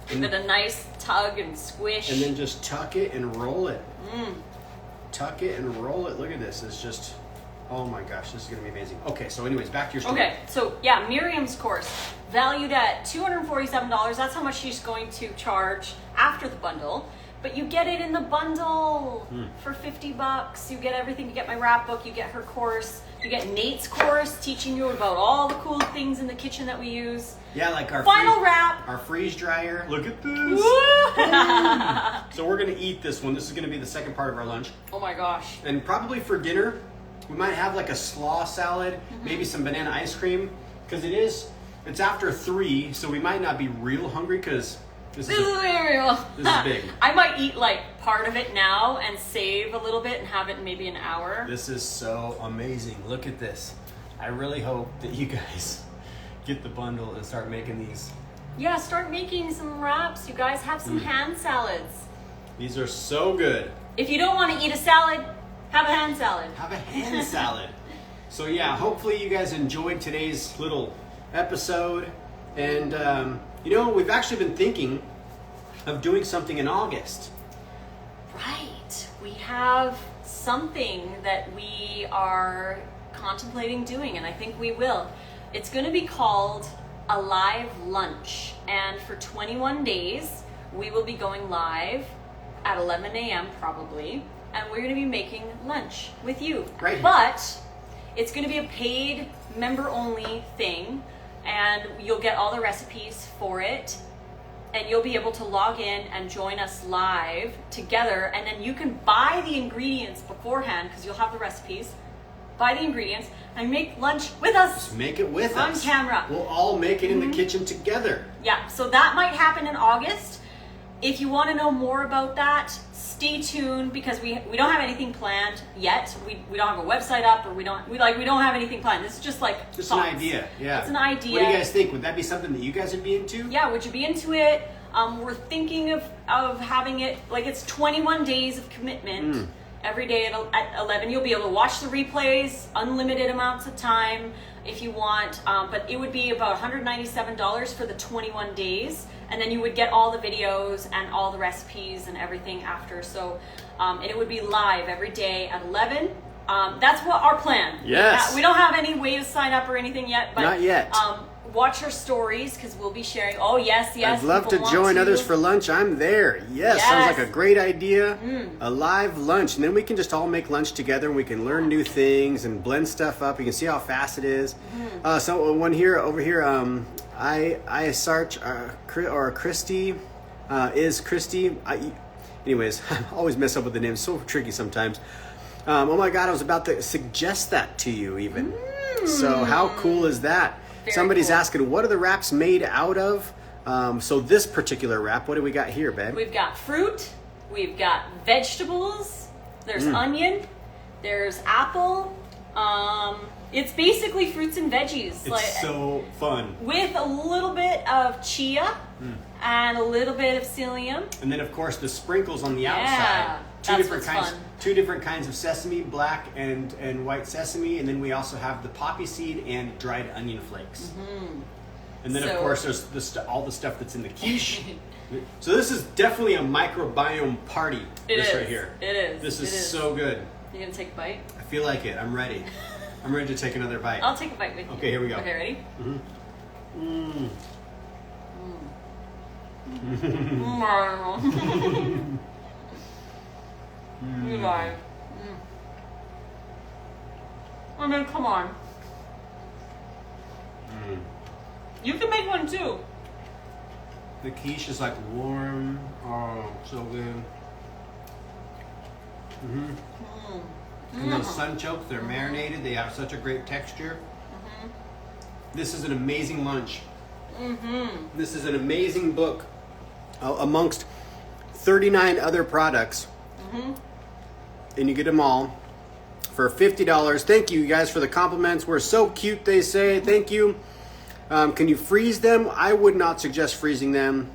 Give it a nice tug and squish. And then just tuck it and roll it. Tuck it and roll it. Look at this. It's just, oh my gosh, this is going to be amazing. Okay, so anyways, back to your story. Okay, so yeah, Miriam's course, valued at $247. That's how much she's going to charge after the bundle. But you get it in the bundle for $50. You get everything. You get my wrap book. You get her course. You get Nate's course teaching you about all the cool things in the kitchen that we use. Yeah, like our final wrap. Our freeze dryer. Look at this. So we're going to eat this one. This is going to be the second part of our lunch. Oh my gosh. And probably for dinner, we might have like a slaw salad, maybe some banana ice cream, because it's after 3, so we might not be real hungry because this is big. I might eat like part of it now and save a little bit and have it in maybe an hour. This is so amazing. Look at this. I really hope that you guys get the bundle and start making these. Yeah, start making some wraps. You guys have some hand salads. These are so good. If you don't want to eat a salad, have a hand salad. Have a hand salad. So yeah, hopefully you guys enjoyed today's little episode. And we've actually been thinking of doing something in August. Right. We have something that we are contemplating doing, and I think we will. It's going to be called a live lunch. And for 21 days, we will be going live at 11 a.m. probably. And we're going to be making lunch with you. Right. But it's going to be a paid member-only thing. And you'll get all the recipes for it. And you'll be able to log in and join us live together. And then you can buy the ingredients beforehand, because you'll have the recipes. Buy the ingredients and make lunch with us. Just make it with us. On camera. We'll all make it in the kitchen together. Yeah, so that might happen in August. If you want to know more about that, stay tuned, because we don't have anything planned yet. We don't have a website up, or we don't have anything planned. This is just like just thoughts. an idea. Yeah. It's an idea. What do you guys think? Would that be something that you guys would be into? Yeah, would you be into it? We're thinking of having it, like, it's 21 days of commitment. Every day at 11, you'll be able to watch the replays, unlimited amounts of time if you want, but it would be about $197 for the 21 days, and then you would get all the videos and all the recipes and everything after. So, and it would be live every day at 11. That's what our plan. Yes. We don't have any way to sign up or anything yet, but not yet. Watch our stories, because we'll be sharing. Oh, yes. I'd love to join others for lunch. I'm there. Yes. Sounds like a great idea. A live lunch. And then we can just all make lunch together, and we can learn new things and blend stuff up. You can see how fast it is. So one over here, I search, or Christy, is Christy. Anyways, I always mess up with the names. So tricky sometimes. Oh my God, I was about to suggest that to you even. So how cool is that? Very Somebody's cool. asking, what are the wraps made out of? So this particular wrap, what do we got here, babe? We've got fruit, we've got vegetables, there's onion, there's apple. It's basically fruits and veggies. It's so fun. With a little bit of chia and a little bit of psyllium. And then of course the sprinkles on the Yeah, outside. that's what's fun. Two different kinds of sesame, black and white sesame, and then we also have the poppy seed and dried onion flakes. And then of course there's all the stuff that's in the quiche. So this is definitely a microbiome party. Right here. It is. This is so good. You gonna take a bite? I feel like it. I'm ready. I'm ready to take another bite. I'll take a bite with you. Okay, here we go. Okay, ready? You guys. I mean, come on. You can make one too. The quiche is like warm. Oh, so good. And those sunchokes, they're marinated. They have such a great texture. This is an amazing lunch. This is an amazing book amongst 39 other products. And you get them all for $50. Thank you guys for the compliments. We're so cute, they say. Thank you. Can you freeze them? I would not suggest freezing them.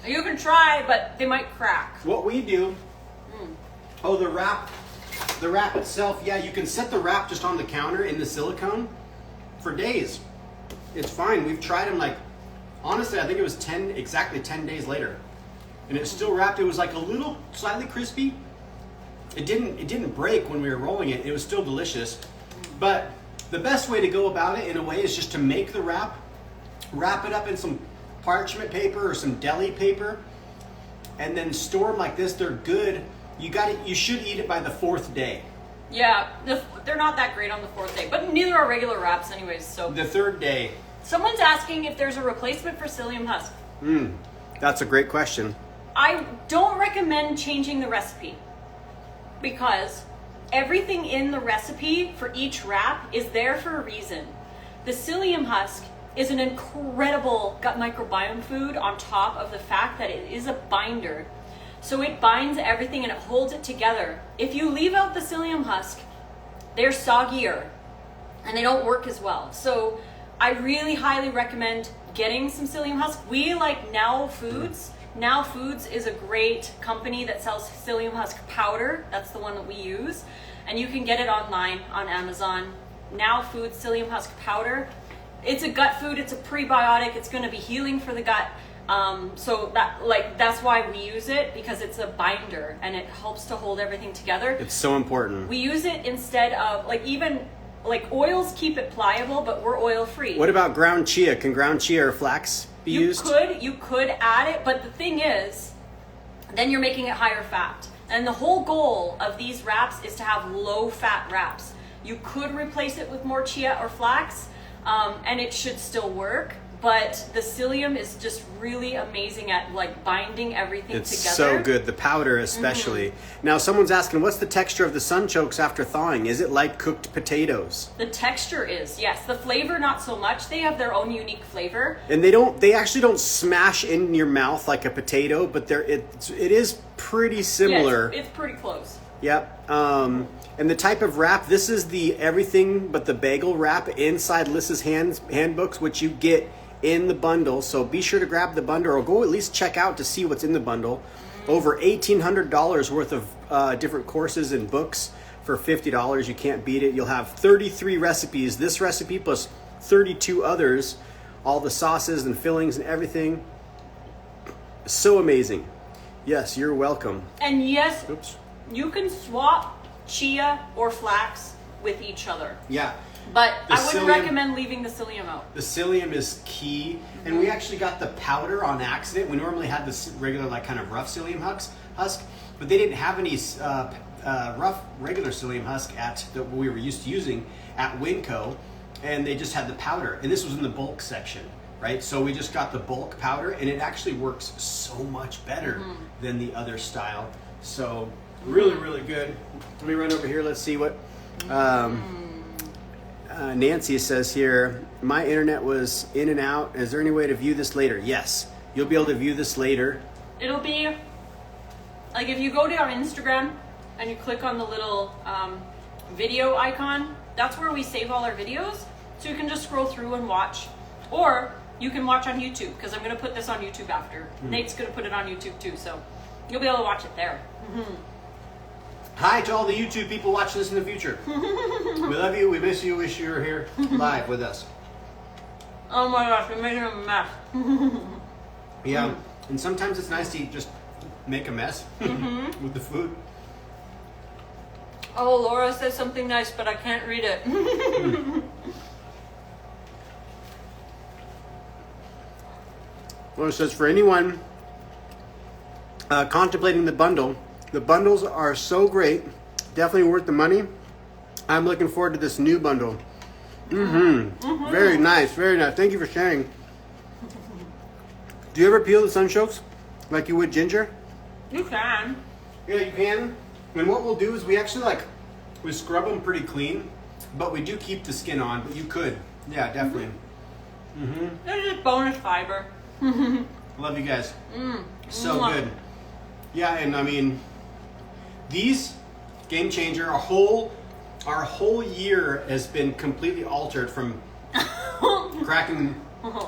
You can try, but they might crack. What we do, oh, the wrap itself, yeah, you can set the wrap just on the counter in the silicone for days. It's fine. We've tried them like, honestly, I think it was exactly 10 days later. And it's still wrapped. It was like a little slightly crispy. It didn't break when we were rolling it. It was still delicious. But the best way to go about it in a way is just to make the wrap it up in some parchment paper or some deli paper, and then store them like this. They're good. You should eat it by the 4th day. Yeah, they're not that great on the 4th day, but neither are regular wraps anyways. So The 3rd day. Someone's asking if there's a replacement for psyllium husk. That's a great question. I don't recommend changing the recipe because everything in the recipe for each wrap is there for a reason. The psyllium husk is an incredible gut microbiome food on top of the fact that it is a binder. So it binds everything and it holds it together. If you leave out the psyllium husk, they're soggier and they don't work as well. So I really highly recommend getting some psyllium husk. We like Now Foods. Now Foods is a great company that sells psyllium husk powder. That's the one that we use. And you can get it online on Amazon. Now Foods psyllium husk powder. It's a gut food. It's a prebiotic. It's going to be healing for the gut. So that's why we use it, because it's a binder and it helps to hold everything together. It's so important. We use it instead of oils keep it pliable, but we're oil free. What about ground chia? Can ground chia or flax be used? You could add it, but the thing is, then you're making it higher fat. And the whole goal of these wraps is to have low fat wraps. You could replace it with more chia or flax, and it should still work. But the psyllium is just really amazing at binding everything it's together. So good, the powder especially. Now someone's asking, what's the texture of the sunchokes after thawing? Is it like cooked potatoes? The texture is, yes. The flavor, not so much. They have their own unique flavor. And they actually don't smash in your mouth like a potato, but it is pretty similar. Yes, it's pretty close. Yep. And the type of wrap, this is the everything but the bagel wrap inside Lissa's handbooks, which you get in the bundle. So be sure to grab the bundle or go at least check out to see what's in the bundle. Over $1,800 worth of different courses and books for $50. You can't beat it. You'll have 33 recipes. This recipe plus 32 others. All the sauces and fillings and everything. So amazing. Yes, you're welcome. And yes, Oops. you can swap chia or flax with each other. Yeah. But The I wouldn't psyllium- recommend leaving the psyllium out. The psyllium is key, and we actually got the powder on accident. We normally had the regular, kind of rough psyllium husk, but they didn't have any rough regular psyllium husk that we were used to using at Winco, and they just had the powder. And this was in the bulk section, right? So we just got the bulk powder, and it actually works so much better than the other style. So Really, really good. Let me run over here. Let's see what Nancy says here. My internet was in and out. Is there any way to view this later? Yes. You'll be able to view this later. It'll be, like if you go to our Instagram and you click on the little video icon, that's where we save all our videos. So you can just scroll through and watch. Or you can watch on YouTube, because I'm going to put this on YouTube after. Nate's going to put it on YouTube too, so you'll be able to watch it there. Hi to all the YouTube people watching this in the future. We love you. We miss you. Wish you were here live with us. Oh my gosh, we're making a mess. Yeah, and sometimes it's nice to just make a mess with the food. Oh, Laura says something nice, but I can't read it. Well, it says, for anyone contemplating the bundles are so great, definitely worth the money. I'm looking forward to this new bundle. Very nice, very nice. Thank you for sharing. Do you ever peel the sunchokes like you would ginger? You can. Yeah, you can. And what we'll do is we actually we scrub them pretty clean, but we do keep the skin on, but you could. Yeah, definitely. There's just bonus fiber. Love you guys. So good. Yeah, and I mean, these game changer. Our whole year has been completely altered from cracking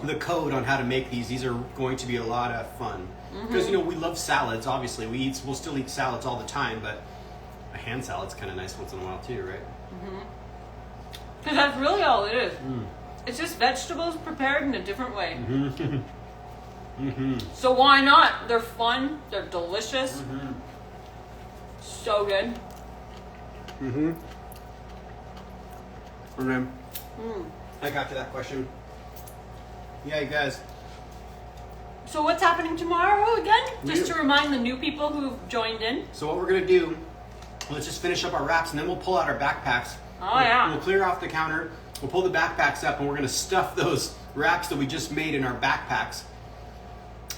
the code on how to make these. These are going to be a lot of fun because we love salads. Obviously, we'll still eat salads all the time, but a hand salad's kind of nice once in a while too, right? Because that's really all it is. It's just vegetables prepared in a different way. So why not? They're fun. They're delicious. So good. Okay. I got to that question. Yeah, you guys. So what's happening tomorrow again? Just to remind the new people who've joined in. So what we're gonna do? Let's just finish up our wraps, and then we'll pull out our backpacks. We'll clear off the counter. We'll pull the backpacks up, and we're gonna stuff those wraps that we just made in our backpacks.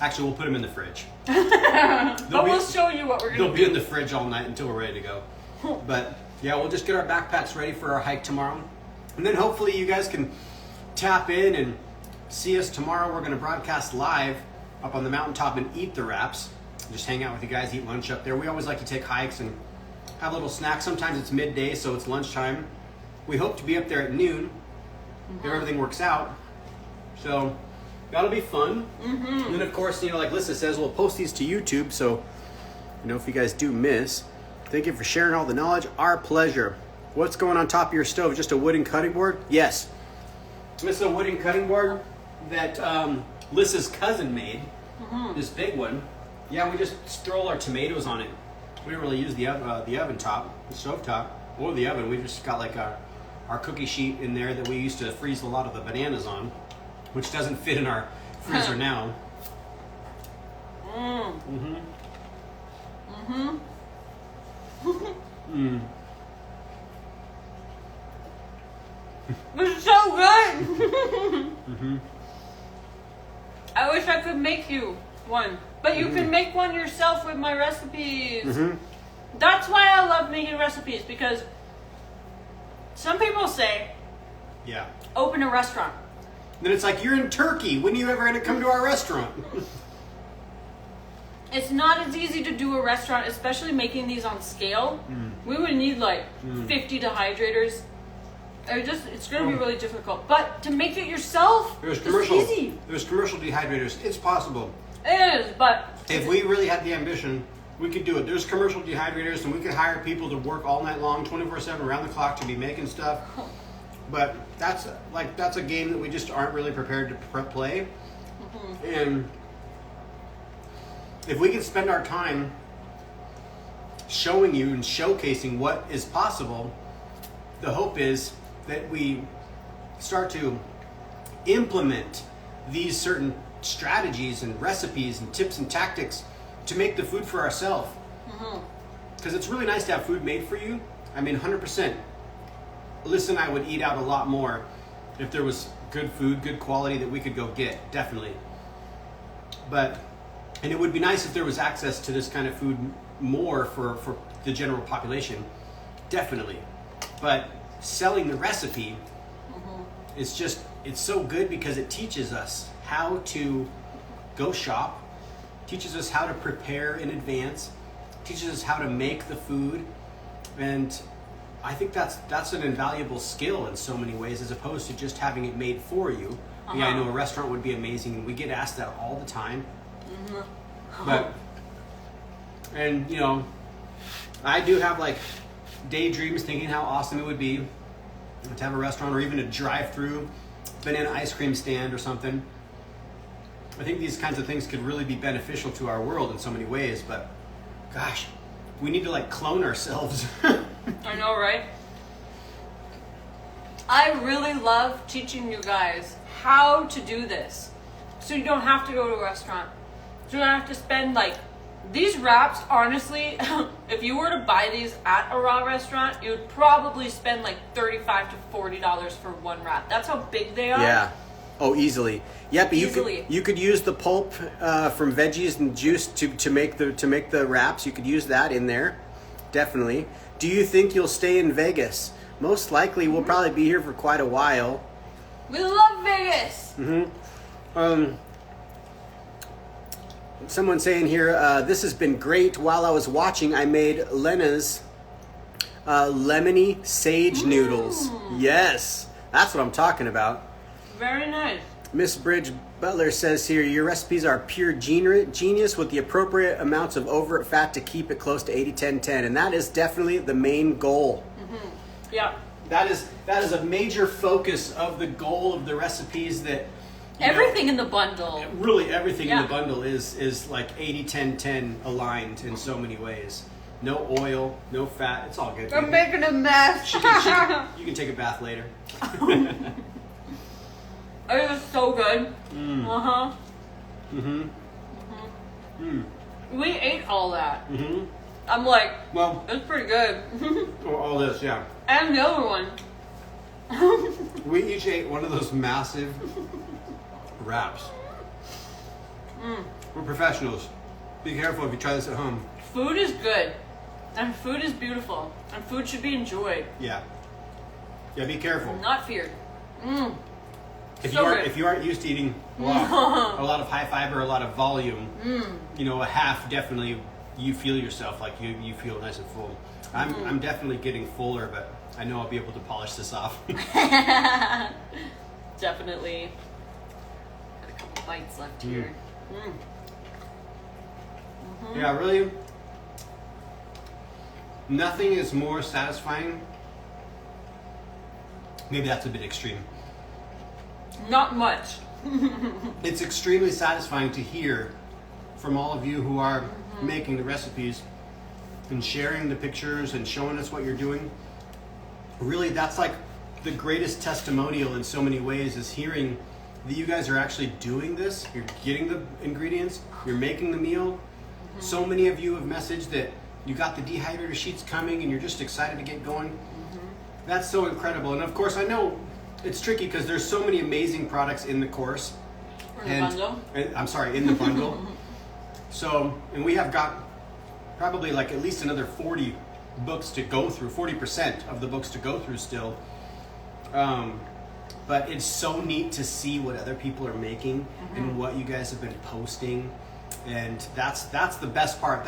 Actually, we'll put them in the fridge. But we'll show you what we're gonna do. They'll be in the fridge all night until we're ready to go. But yeah, we'll just get our backpacks ready for our hike tomorrow. And then hopefully you guys can tap in and see us tomorrow. We're gonna broadcast live up on the mountaintop and eat the wraps. Just hang out with you guys, eat lunch up there. We always like to take hikes and have little snacks. Sometimes it's midday, so it's lunchtime. We hope to be up there at noon if everything works out. So that'll be fun. And then of course, like Lissa says, we'll post these to YouTube. So, if you guys do miss, thank you for sharing all the knowledge. Our pleasure. What's going on top of your stove? Just a wooden cutting board? Yes. This is a wooden cutting board that Lissa's cousin made. This big one. Yeah, we just throw all our tomatoes on it. We don't really use the oven top, the stove top, or the oven. We just got our cookie sheet in there that we used to freeze a lot of the bananas on, which doesn't fit in our freezer now. This is so good. I wish I could make you one, but you can make one yourself with my recipes. That's why I love making recipes, because some people say, Yeah. open a restaurant. Then it's like, you're in Turkey. When are you ever going to come to our restaurant? It's not as easy to do a restaurant, especially making these on scale. We would need 50 dehydrators. It's going to be really difficult. But to make it yourself, it's easy. There's commercial dehydrators. It's possible. It is, but if we really had the ambition, we could do it. There's commercial dehydrators, and we could hire people to work all night long, 24/7, around the clock, to be making stuff. But that's a game that we just aren't really prepared to play. And if we can spend our time showing you and showcasing what is possible, the hope is that we start to implement these certain strategies and recipes and tips and tactics to make the food for ourselves. Because it's really nice to have food made for you. I mean, 100%. Lissa and I would eat out a lot more if there was good food, good quality that we could go get, definitely. But And it would be nice if there was access to this kind of food more for the general population, definitely. But selling the recipe is just, it's so good because it teaches us how to go shop, teaches us how to prepare in advance, teaches us how to make the food. And I think that's an invaluable skill in so many ways, as opposed to just having it made for you. Yeah, I know a restaurant would be amazing, and we get asked that all the time. But, and you know, I do have like daydreams thinking how awesome it would be to have a restaurant, or even a drive-through banana ice cream stand or something. I think these kinds of things could really be beneficial to our world in so many ways, but gosh, we need to like clone ourselves. I know, right? I really love teaching you guys how to do this, so you don't have to go to a restaurant. So you don't have to spend like, these wraps, honestly, if you were to buy these at a raw restaurant, you would probably spend like $35 to $40 for one wrap. That's how big they are. Yeah. Oh, easily. Yeah, but you could use the pulp from veggies and juice to make the wraps. You could use that in there, definitely. Do you think you'll stay in Vegas? Most likely, we'll probably be here for quite a while. We love Vegas. Someone saying here, this has been great. While I was watching, I made Lena's lemony sage noodles. Yes, that's what I'm talking about. Very nice. Miss Bridge Butler says here, your recipes are pure genius with the appropriate amounts of overt fat to keep it close to 80-10-10. And that is definitely the main goal. Yeah. That is a major focus of the goal of the recipes that... Everything in the bundle. Really, everything in the bundle is like 80-10-10 aligned in so many ways. No oil, no fat. It's all good. I'm making a mess. You can take a bath later. It was so good. We ate all that. I'm like, well, it's pretty good. All this, yeah. And the other one. We each ate one of those massive wraps. We're professionals. Be careful if you try this at home. Food is good. And food is beautiful. And food should be enjoyed. Yeah. Yeah, be careful. Not feared. If you aren't used to eating a lot of high fiber, a lot of volume, you know, a half definitely you feel yourself like you feel nice and full. I'm definitely getting fuller, but I know I'll be able to polish this off. Definitely. Got a couple bites left here. Yeah, really. Nothing is more satisfying. Maybe that's a bit extreme. Not much. It's extremely satisfying to hear from all of you who are making the recipes and sharing the pictures and showing us what you're doing. Really, that's like the greatest testimonial in so many ways, is hearing that you guys are actually doing this. You're getting the ingredients, you're making the meal. So many of you have messaged that you got the dehydrator sheets coming and you're just excited to get going. That's so incredible. And of course, I know it's tricky because there's so many amazing products in the course. In the bundle? I'm sorry, in the bundle. So, and we have got probably like at least another 40 books to go through, 40% of the books to go through still. But it's so neat to see what other people are making and what you guys have been posting. And that's the best part.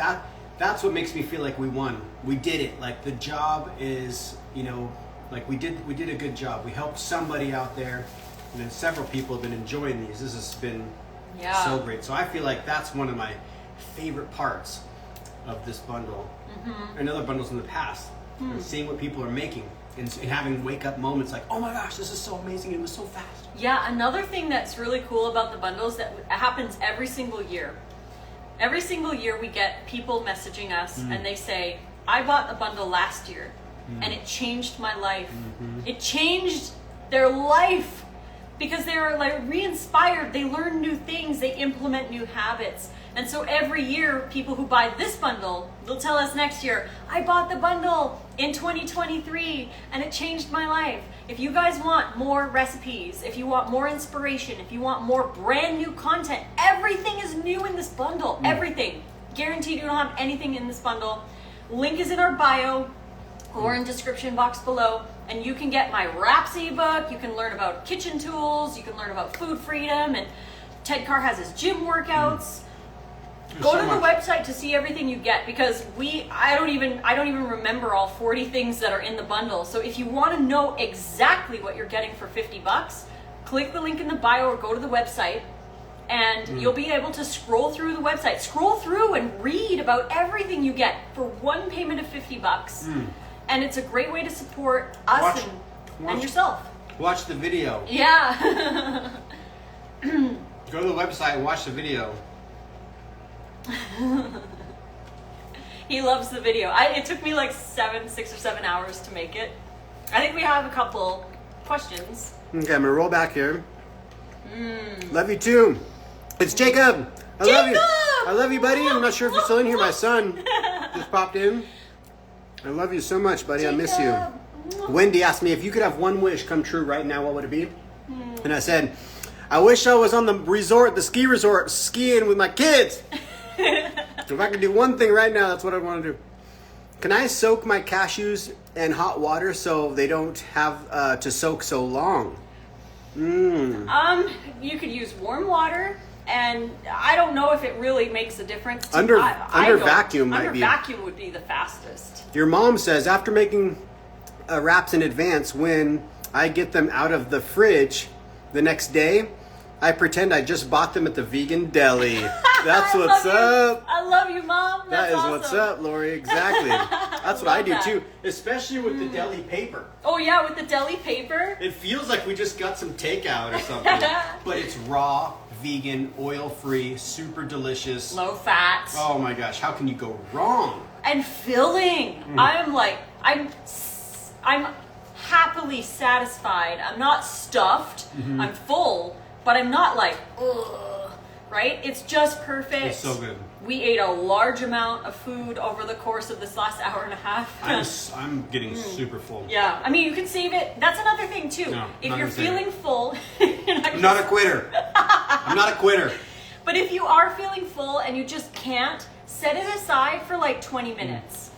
That's what makes me feel like we won. We did it. Like the job is, you know, like we did a good job. We helped somebody out there, and then several people have been enjoying these. This has been so great. So I feel like that's one of my favorite parts of this bundle and other bundles in the past. And seeing what people are making and having wake up moments like, oh my gosh, this is so amazing. It was so fast. Yeah, another thing that's really cool about the bundles that happens every single year. Every single year we get people messaging us and they say, I bought the bundle last year and it changed my life. It changed their life because they were like re-inspired. They learn new things. They implement new habits. And so every year, people who buy this bundle, they'll tell us next year, I bought the bundle in 2023 and it changed my life. If you guys want more recipes, if you want more inspiration, if you want more brand new content, everything is new in this bundle. Everything. Guaranteed you don't have anything in this bundle. Link is in our bio or in description box below. And you can get my wraps ebook. You can learn about kitchen tools. You can learn about food freedom. And Ted Carr has his gym workouts. Go to the website to see everything you get, because I don't even remember all 40 things that are in the bundle. So if you want to know exactly what you're getting for $50, click the link in the bio or go to the website, and you'll be able to scroll through the website, scroll through and read about everything you get for one payment of $50. And it's a great way to support us and yourself. Watch the video. Yeah. Go to the website and watch the video. He loves the video. It took me like 6 or 7 hours to make it. I think we have a couple questions. Okay, I'm gonna roll back here. Love you too. It's Jacob. Love you. I love you, buddy. I'm not sure if you're still in here. My son just popped in. I love you so much, buddy. Jacob. I miss you. Wendy asked me, if you could have one wish come true right now, what would it be? And I said, I wish I was on the ski resort, skiing with my kids. If I could do one thing right now, that's what I want to do. Can I soak my cashews in hot water so they don't have to soak so long? You could use warm water, and I don't know if it really makes a difference. Under vacuum might be. Under vacuum would be the fastest. Your mom says, after making wraps in advance, when I get them out of the fridge the next day, I pretend I just bought them at the vegan deli. That's what's up. I love you, Mom. That's awesome. awesome. What's up, Lori. Exactly. That's what I do too. Especially with the deli paper. Oh yeah, with the deli paper. It feels like we just got some takeout or something. But it's raw, vegan, oil-free, super delicious. Low fat. Oh my gosh, how can you go wrong? And filling. I'm happily satisfied. I'm not stuffed. I'm full. But I'm not like, ugh, right? It's just perfect. It's so good. We ate a large amount of food over the course of this last hour and a half. I'm getting super full. Yeah, I mean, you can save it. That's another thing too. No, if you're feeling full, I'm not a quitter. I'm not a quitter. But if you are feeling full and you just can't, set it aside for like 20 minutes.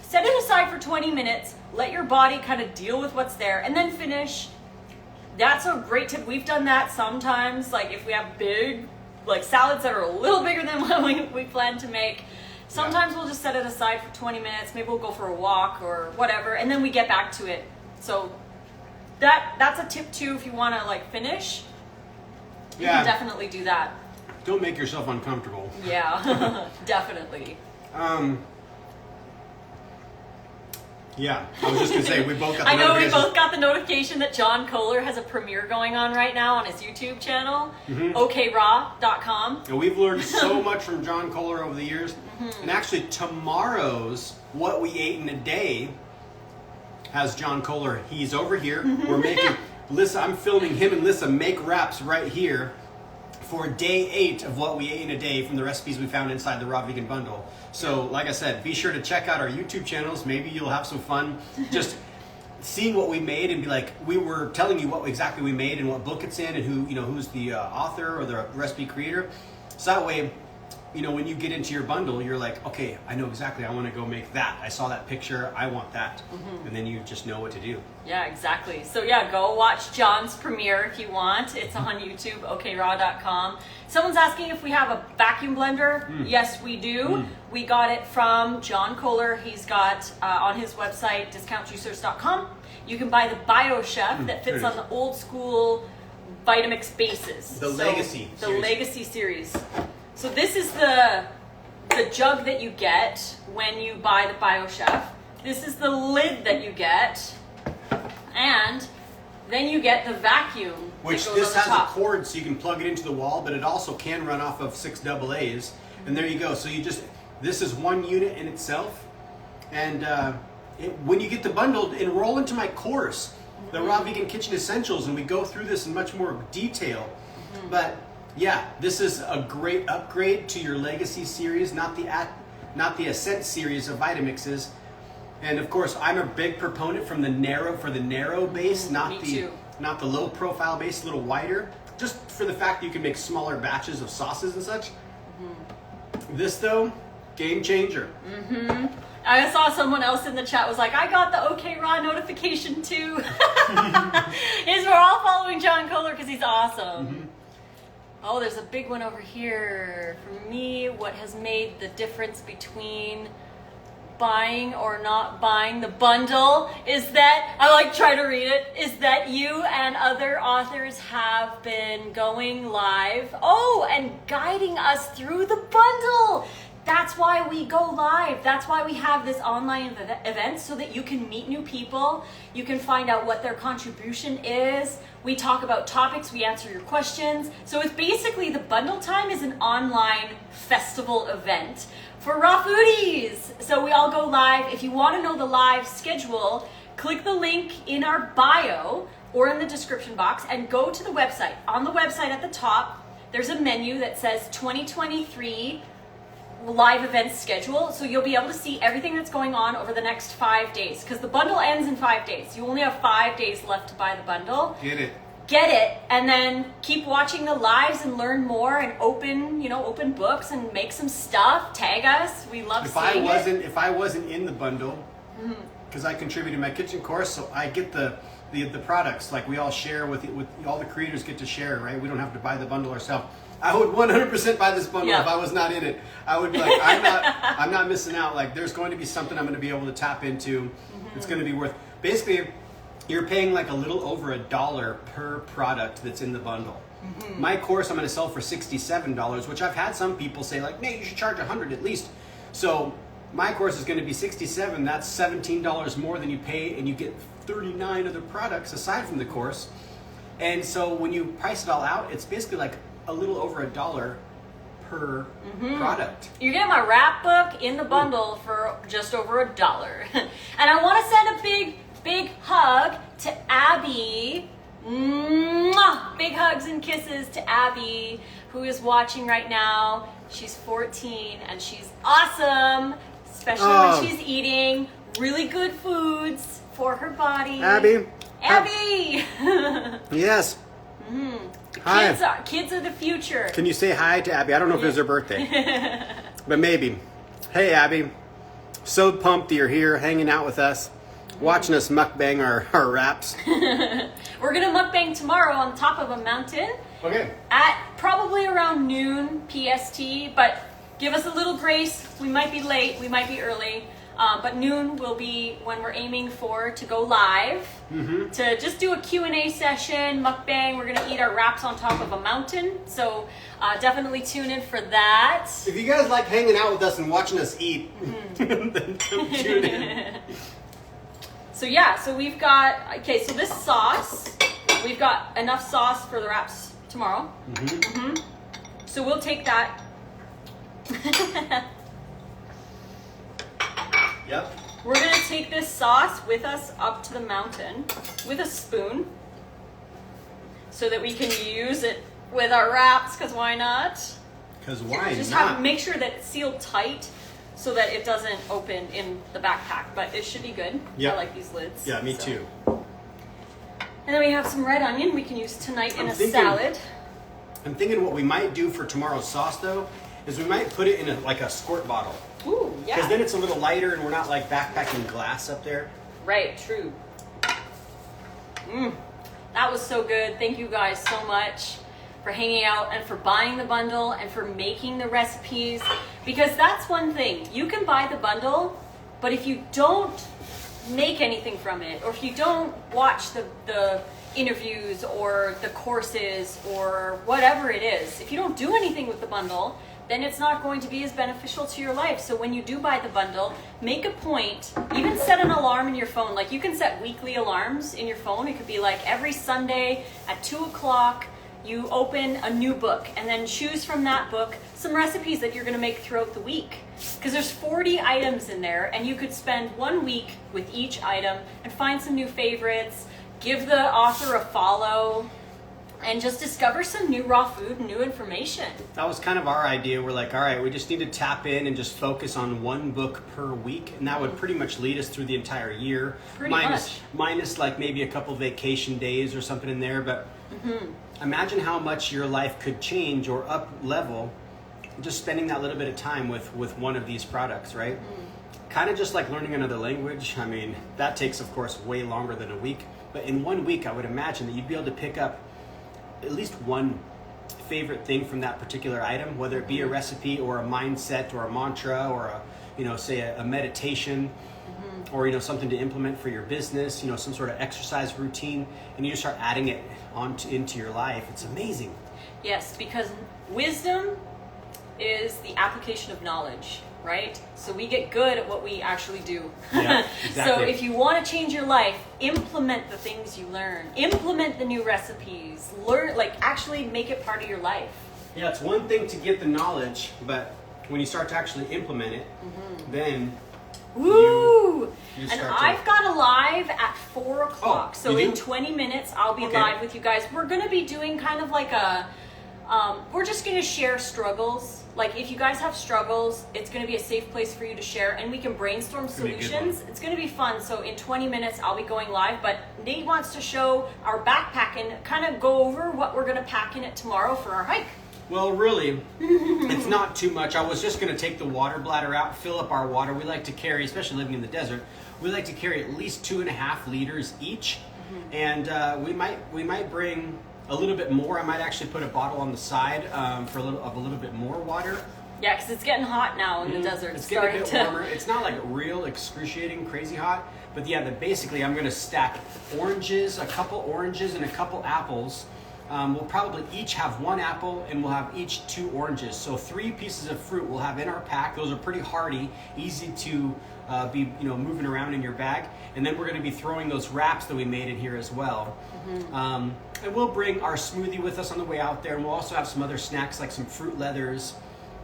Set it aside for 20 minutes. Let your body kind of deal with what's there, and then finish. That's a great tip. We've done that sometimes, like if we have big, like salads that are a little bigger than what we plan to make. Sometimes we'll just set it aside for 20 minutes. Maybe we'll go for a walk or whatever, and then we get back to it. So that's a tip too if you want to like finish. You can definitely do that. Don't make yourself uncomfortable. Yeah, definitely. Yeah, I was just going to say, we both got the I know we notification. both got the notification that John Kohler has a premiere going on right now on his YouTube channel, OKRaw.com. And we've learned so much from John Kohler over the years. And actually, tomorrow's What We Ate in a Day has John Kohler. He's over here. We're making, Lissa, I'm filming him and Lissa make wraps right here for day 8 of What We Ate in a Day from the recipes we found inside the Raw Vegan Bundle. So, like I said, be sure to check out our YouTube channels. Maybe you'll have some fun just seeing what we made and be like, we were telling you what exactly we made and what book it's in and who's the author or the recipe creator. So that way, when you get into your bundle, you're like, okay, I know exactly. I want to go make that. I saw that picture. I want that. And then you just know what to do. Yeah, exactly. So yeah, go watch John's premiere if you want. It's on YouTube, OKRaw.com. Someone's asking if we have a vacuum blender. Yes, we do. We got it from John Kohler. He's got on his website, discountjuicers.com. You can buy the BioChef that fits on the old school Vitamix bases. The Legacy The series. Legacy series. So this is the jug that you get when you buy the BioChef. This is the lid that you get. And then you get the vacuum. Which this has a cord so you can plug it into the wall, but it also can run off of 6 AA's. And there you go. So this is one unit in itself. And when you get the bundle, enroll into my course, the Raw Vegan Kitchen Essentials, and we go through this in much more detail. But Yeah, this is a great upgrade to your Legacy series, not the Ascent series of Vitamixes. And of course, I'm a big proponent for the narrow base, not the low profile base, a little wider, just for the fact that you can make smaller batches of sauces and such. This though, game changer. I saw someone else in the chat was like, I got the OK Raw notification too. We're all following John Kohler because he's awesome. Oh, there's a big one over here. For me, what has made the difference between buying or not buying the bundle is that, I like try to read it, is that you and other authors have been going live. Oh, and guiding us through the bundle. That's why we go live. That's why we have this online event, so that you can meet new people. You can find out what their contribution is. We talk about topics, we answer your questions. So it's basically, the bundle time is an online festival event for raw foodies. So we all go live. If you want to know the live schedule, click the link in our bio or in the description box and go to the website. On the website at the top, there's a menu that says 2023 live events schedule. So you'll be able to see everything that's going on over the next 5 days, because the bundle ends in 5 days. You only have 5 days left to buy the bundle. Get it, and then keep watching the lives and learn more and open books and make some stuff. Tag us. We love seeing it. If I wasn't in the bundle, because I contribute to my kitchen course, so I get the products, like we all share with all the creators get to share, right? We don't have to buy the bundle ourselves. I would 100% buy this bundle if I was not in it. I would be like, I'm not missing out. Like, there's going to be something I'm going to be able to tap into. It's going to be worth. Basically, you're paying like a little over $1 per product that's in the bundle. My course I'm going to sell for $67, which I've had some people say like, Nate, you should charge $100 at least. So my course is going to be $67. That's $17 more than you pay, and you get 39 other products aside from the course. And so when you price it all out, it's basically like a little over $1 per product. You get my rap book in the bundle for just over $1. And I want to send a big hug to Abby. Mwah! Big hugs and kisses to Abby, who is watching right now. She's 14 and she's awesome, especially when she's eating really good foods for her body. Abby. Yes. Kids are the future. Can you say hi to Abby? I don't know if it was her birthday, but maybe. Hey, Abby. So pumped that you're here hanging out with us, watching us mukbang our wraps. We're going to mukbang tomorrow on top of a mountain. Okay. At probably around noon PST, but give us a little grace. We might be late, we might be early. But noon will be when we're aiming to go live, to just do a Q&A session, mukbang. We're going to eat our wraps on top of a mountain. So definitely tune in for that. If you guys like hanging out with us and watching us eat, then come tune in. So we've got, so this sauce, we've got enough sauce for the wraps tomorrow. So we'll take that. Yep. We're going to take this sauce with us up to the mountain with a spoon so that we can use it with our wraps, because why not? Because why Just not? make sure that it's sealed tight so that it doesn't open in the backpack, but it should be good. Yep. I like these lids. Yeah, me too. And then we have some red onion we can use tonight in a salad. I'm thinking what we might do for tomorrow's sauce, though, is we might put it in a squirt bottle. Ooh, yeah. Because then it's a little lighter and we're not like backpacking glass up there. Right, true. That was so good. Thank you guys so much for hanging out and for buying the bundle and for making the recipes. Because that's one thing. You can buy the bundle, but if you don't make anything from it, or if you don't watch the interviews or the courses or whatever it is, if you don't do anything with the bundle, then it's not going to be as beneficial to your life. So when you do buy the bundle, make a point, even set an alarm in your phone. Like, you can set weekly alarms in your phone. It could be like every Sunday at 2 o'clock, you open a new book and then choose from that book some recipes that you're gonna make throughout the week. Because there's 40 items in there, and you could spend 1 week with each item and find some new favorites, give the author a follow, and just discover some new raw food and new information. That was kind of our idea. We're like, all right, we just need to tap in and just focus on one book per week, and that would pretty much lead us through the entire year. Minus like maybe a couple vacation days or something in there. But imagine how much your life could change or up level just spending that little bit of time with one of these products, right? Kind of just like learning another language. I mean, that takes, of course, way longer than a week. But in 1 week, I would imagine that you'd be able to pick up at least one favorite thing from that particular item, whether it be a recipe or a mindset or a mantra or a meditation or something to implement for your business, some sort of exercise routine, and you just start adding it into your life. It's amazing. Yes, because wisdom is the application of knowledge, right? So we get good at what we actually do. Yeah, exactly. So if you want to change your life, implement the things you learn. Implement the new recipes. Learn, actually make it part of your life. Yeah, it's one thing to get the knowledge, but when you start to actually implement it, then Woo! you And start I've got a live at 4 o'clock. Oh, so in 20 minutes, I'll be live with you guys. We're going to be doing kind of like we're just going to share struggles. Like if you guys have struggles, it's going to be a safe place for you to share, and we can brainstorm solutions. It's going to be fun. So in 20 minutes, I'll be going live, but Nate wants to show our backpack and kind of go over what we're going to pack in it tomorrow for our hike. Well, really, it's not too much. I was just going to take the water bladder out, fill up our water. We like to carry, especially living in the desert, we like to carry at least 2.5 liters each. And we might bring a little bit more. I might actually put a bottle on the side for a little bit more water. Yeah, because it's getting hot now in the desert. It's getting a bit warmer. It's not like real excruciating crazy hot, but yeah, basically I'm going to stack oranges, a couple oranges and a couple apples. We'll probably each have 1 apple, and we'll have each 2 oranges. So 3 pieces of fruit we'll have in our pack. Those are pretty hardy, easy to be moving around in your bag. And then we're going to be throwing those wraps that we made in here as well. And we'll bring our smoothie with us on the way out there, and we'll also have some other snacks like some fruit leathers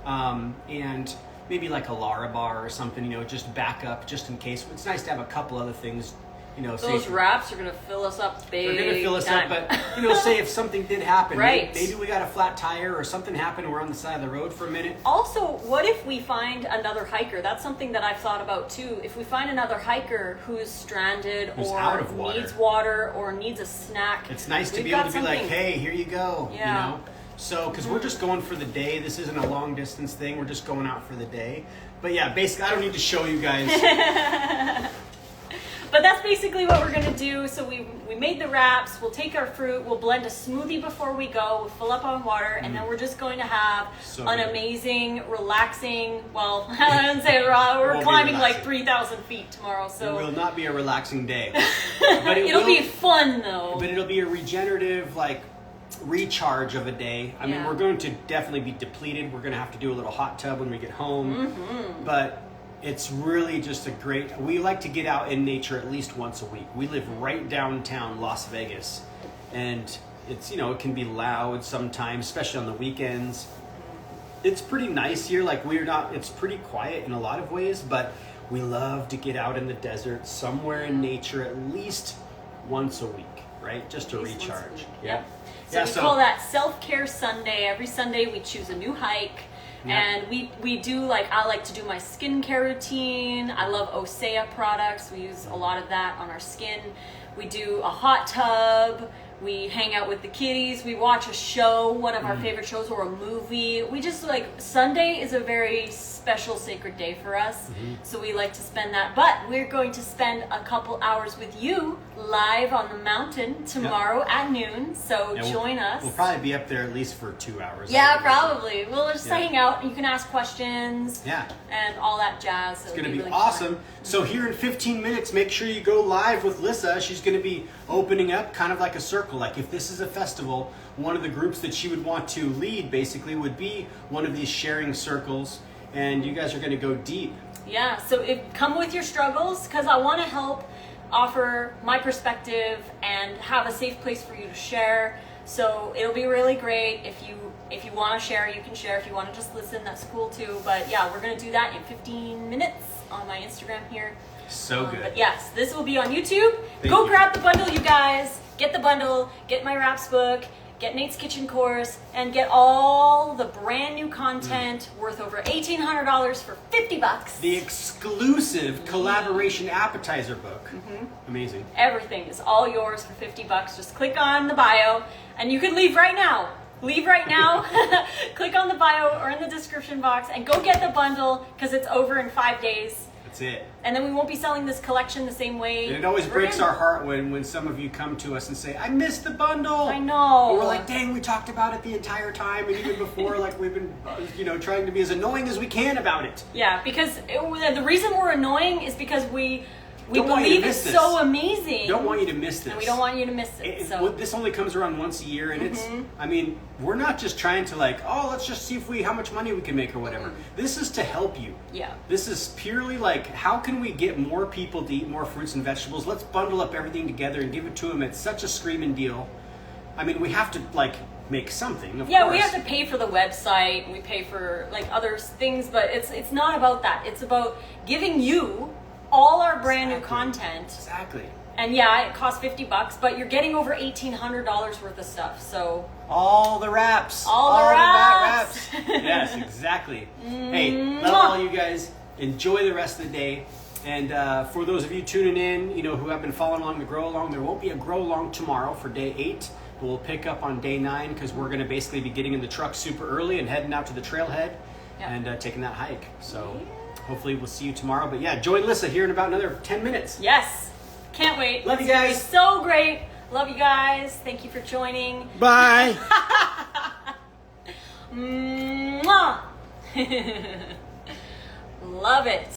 and maybe like a Lara bar or something, just back up just in case. It's nice to have a couple other things. Those wraps are going to fill us up big. They're going to fill us up, but say if something did happen, right? Maybe we got a flat tire or something happened. We're on the side of the road for a minute. Also, what if we find another hiker? That's something that I've thought about too. If we find another hiker who's stranded or out of water. Needs water or needs a snack, it's nice to be able to be like, hey, here you go. Yeah. So, because we're just going for the day. This isn't a long distance thing. We're just going out for the day. But yeah, basically, I don't need to show you guys. But that's basically what we're going to do. So we made the wraps. We'll take our fruit. We'll blend a smoothie before we go. We'll fill up on water. And then we're just going to have an amazing, relaxing, well, I don't say we're climbing like 3,000 feet tomorrow. So it will not be a relaxing day. But it'll be fun, though. But it'll be a regenerative, recharge of a day. I mean, we're going to definitely be depleted. We're going to have to do a little hot tub when we get home. But it's really just we like to get out in nature at least once a week. We live right downtown Las Vegas, and it's, it can be loud sometimes, especially on the weekends. It's pretty nice here. It's pretty quiet in a lot of ways, but we love to get out in the desert somewhere in nature at least once a week, right? Just to recharge. Yeah. So we call that Self-Care Sunday. Every Sunday we choose a new hike. Yeah. And we do, I like to do my skincare routine. I love Osea products. We use a lot of that on our skin. We do a hot tub. We hang out with the kitties. We watch a show, one of our favorite shows, or a movie. We just Sunday is a very special sacred day for us. So we like to spend that. But we're going to spend a couple hours with you live on the mountain tomorrow at noon. So join us. We'll probably be up there at least for 2 hours. Yeah, probably. We'll just hang out. You can ask questions. Yeah. And all that jazz. It's going to be really awesome. Fun. So here in 15 minutes, make sure you go live with Lissa. She's going to be opening up kind of like a circle. Like if this is a festival, one of the groups that she would want to lead basically would be one of these sharing circles. And you guys are going to go deep. Yeah, so come with your struggles, because I want to help offer my perspective and have a safe place for you to share. So it'll be really great. If you want to share, you can share. If you want to just listen, that's cool too. But yeah, we're going to do that in 15 minutes on my Instagram here. So good. But yes, this will be on YouTube. Go grab the bundle, you guys. Get the bundle. Get my wraps book. get Nate's Kitchen course, and get all the brand new content worth over $1,800 for $50. The exclusive collaboration appetizer book. Amazing. Everything is all yours for $50. Just click on the bio, and you can leave right now. Leave right now. Click on the bio or in the description box and go get the bundle because it's over in 5 days. That's it. And then we won't be selling this collection the same way. And it always breaks our heart when some of you come to us and say, I missed the bundle. I know. And we're like, dang, we talked about it the entire time. And even before, like we've been, trying to be as annoying as we can about it. Yeah, because the reason we're annoying is because we believe it's this. so amazing. Don't want you to miss this. And we don't want you to miss it. So This only comes around once a year, and it's, I mean, we're not just trying to like, oh, let's just see how much money we can make or whatever. This is to help you. Yeah. This is purely like, how can we get more people to eat more fruits and vegetables? Let's bundle up everything together and give it to them at such a screaming deal. I mean, we have to like make something, of course. we have to pay for the website. We pay for like other things, but it's not about that. It's about giving you all our brand new content. Exactly. And yeah, it costs $50, but you're getting over $1,800 worth of stuff. So all the wraps. All the wraps. Yes, exactly. Hey, love all you guys. Enjoy the rest of the day. And for those of you tuning in, who have been following along the Grow Along, there won't be a Grow Along tomorrow for day 8. We'll pick up on day 9 because we're going to basically be getting in the truck super early and heading out to the trailhead and taking that hike. So hopefully we'll see you tomorrow. But yeah, join Lissa here in about another 10 minutes. Yes. Can't wait. Love you guys. It's so great. Love you guys. Thank you for joining. Bye. Mwah. Love it.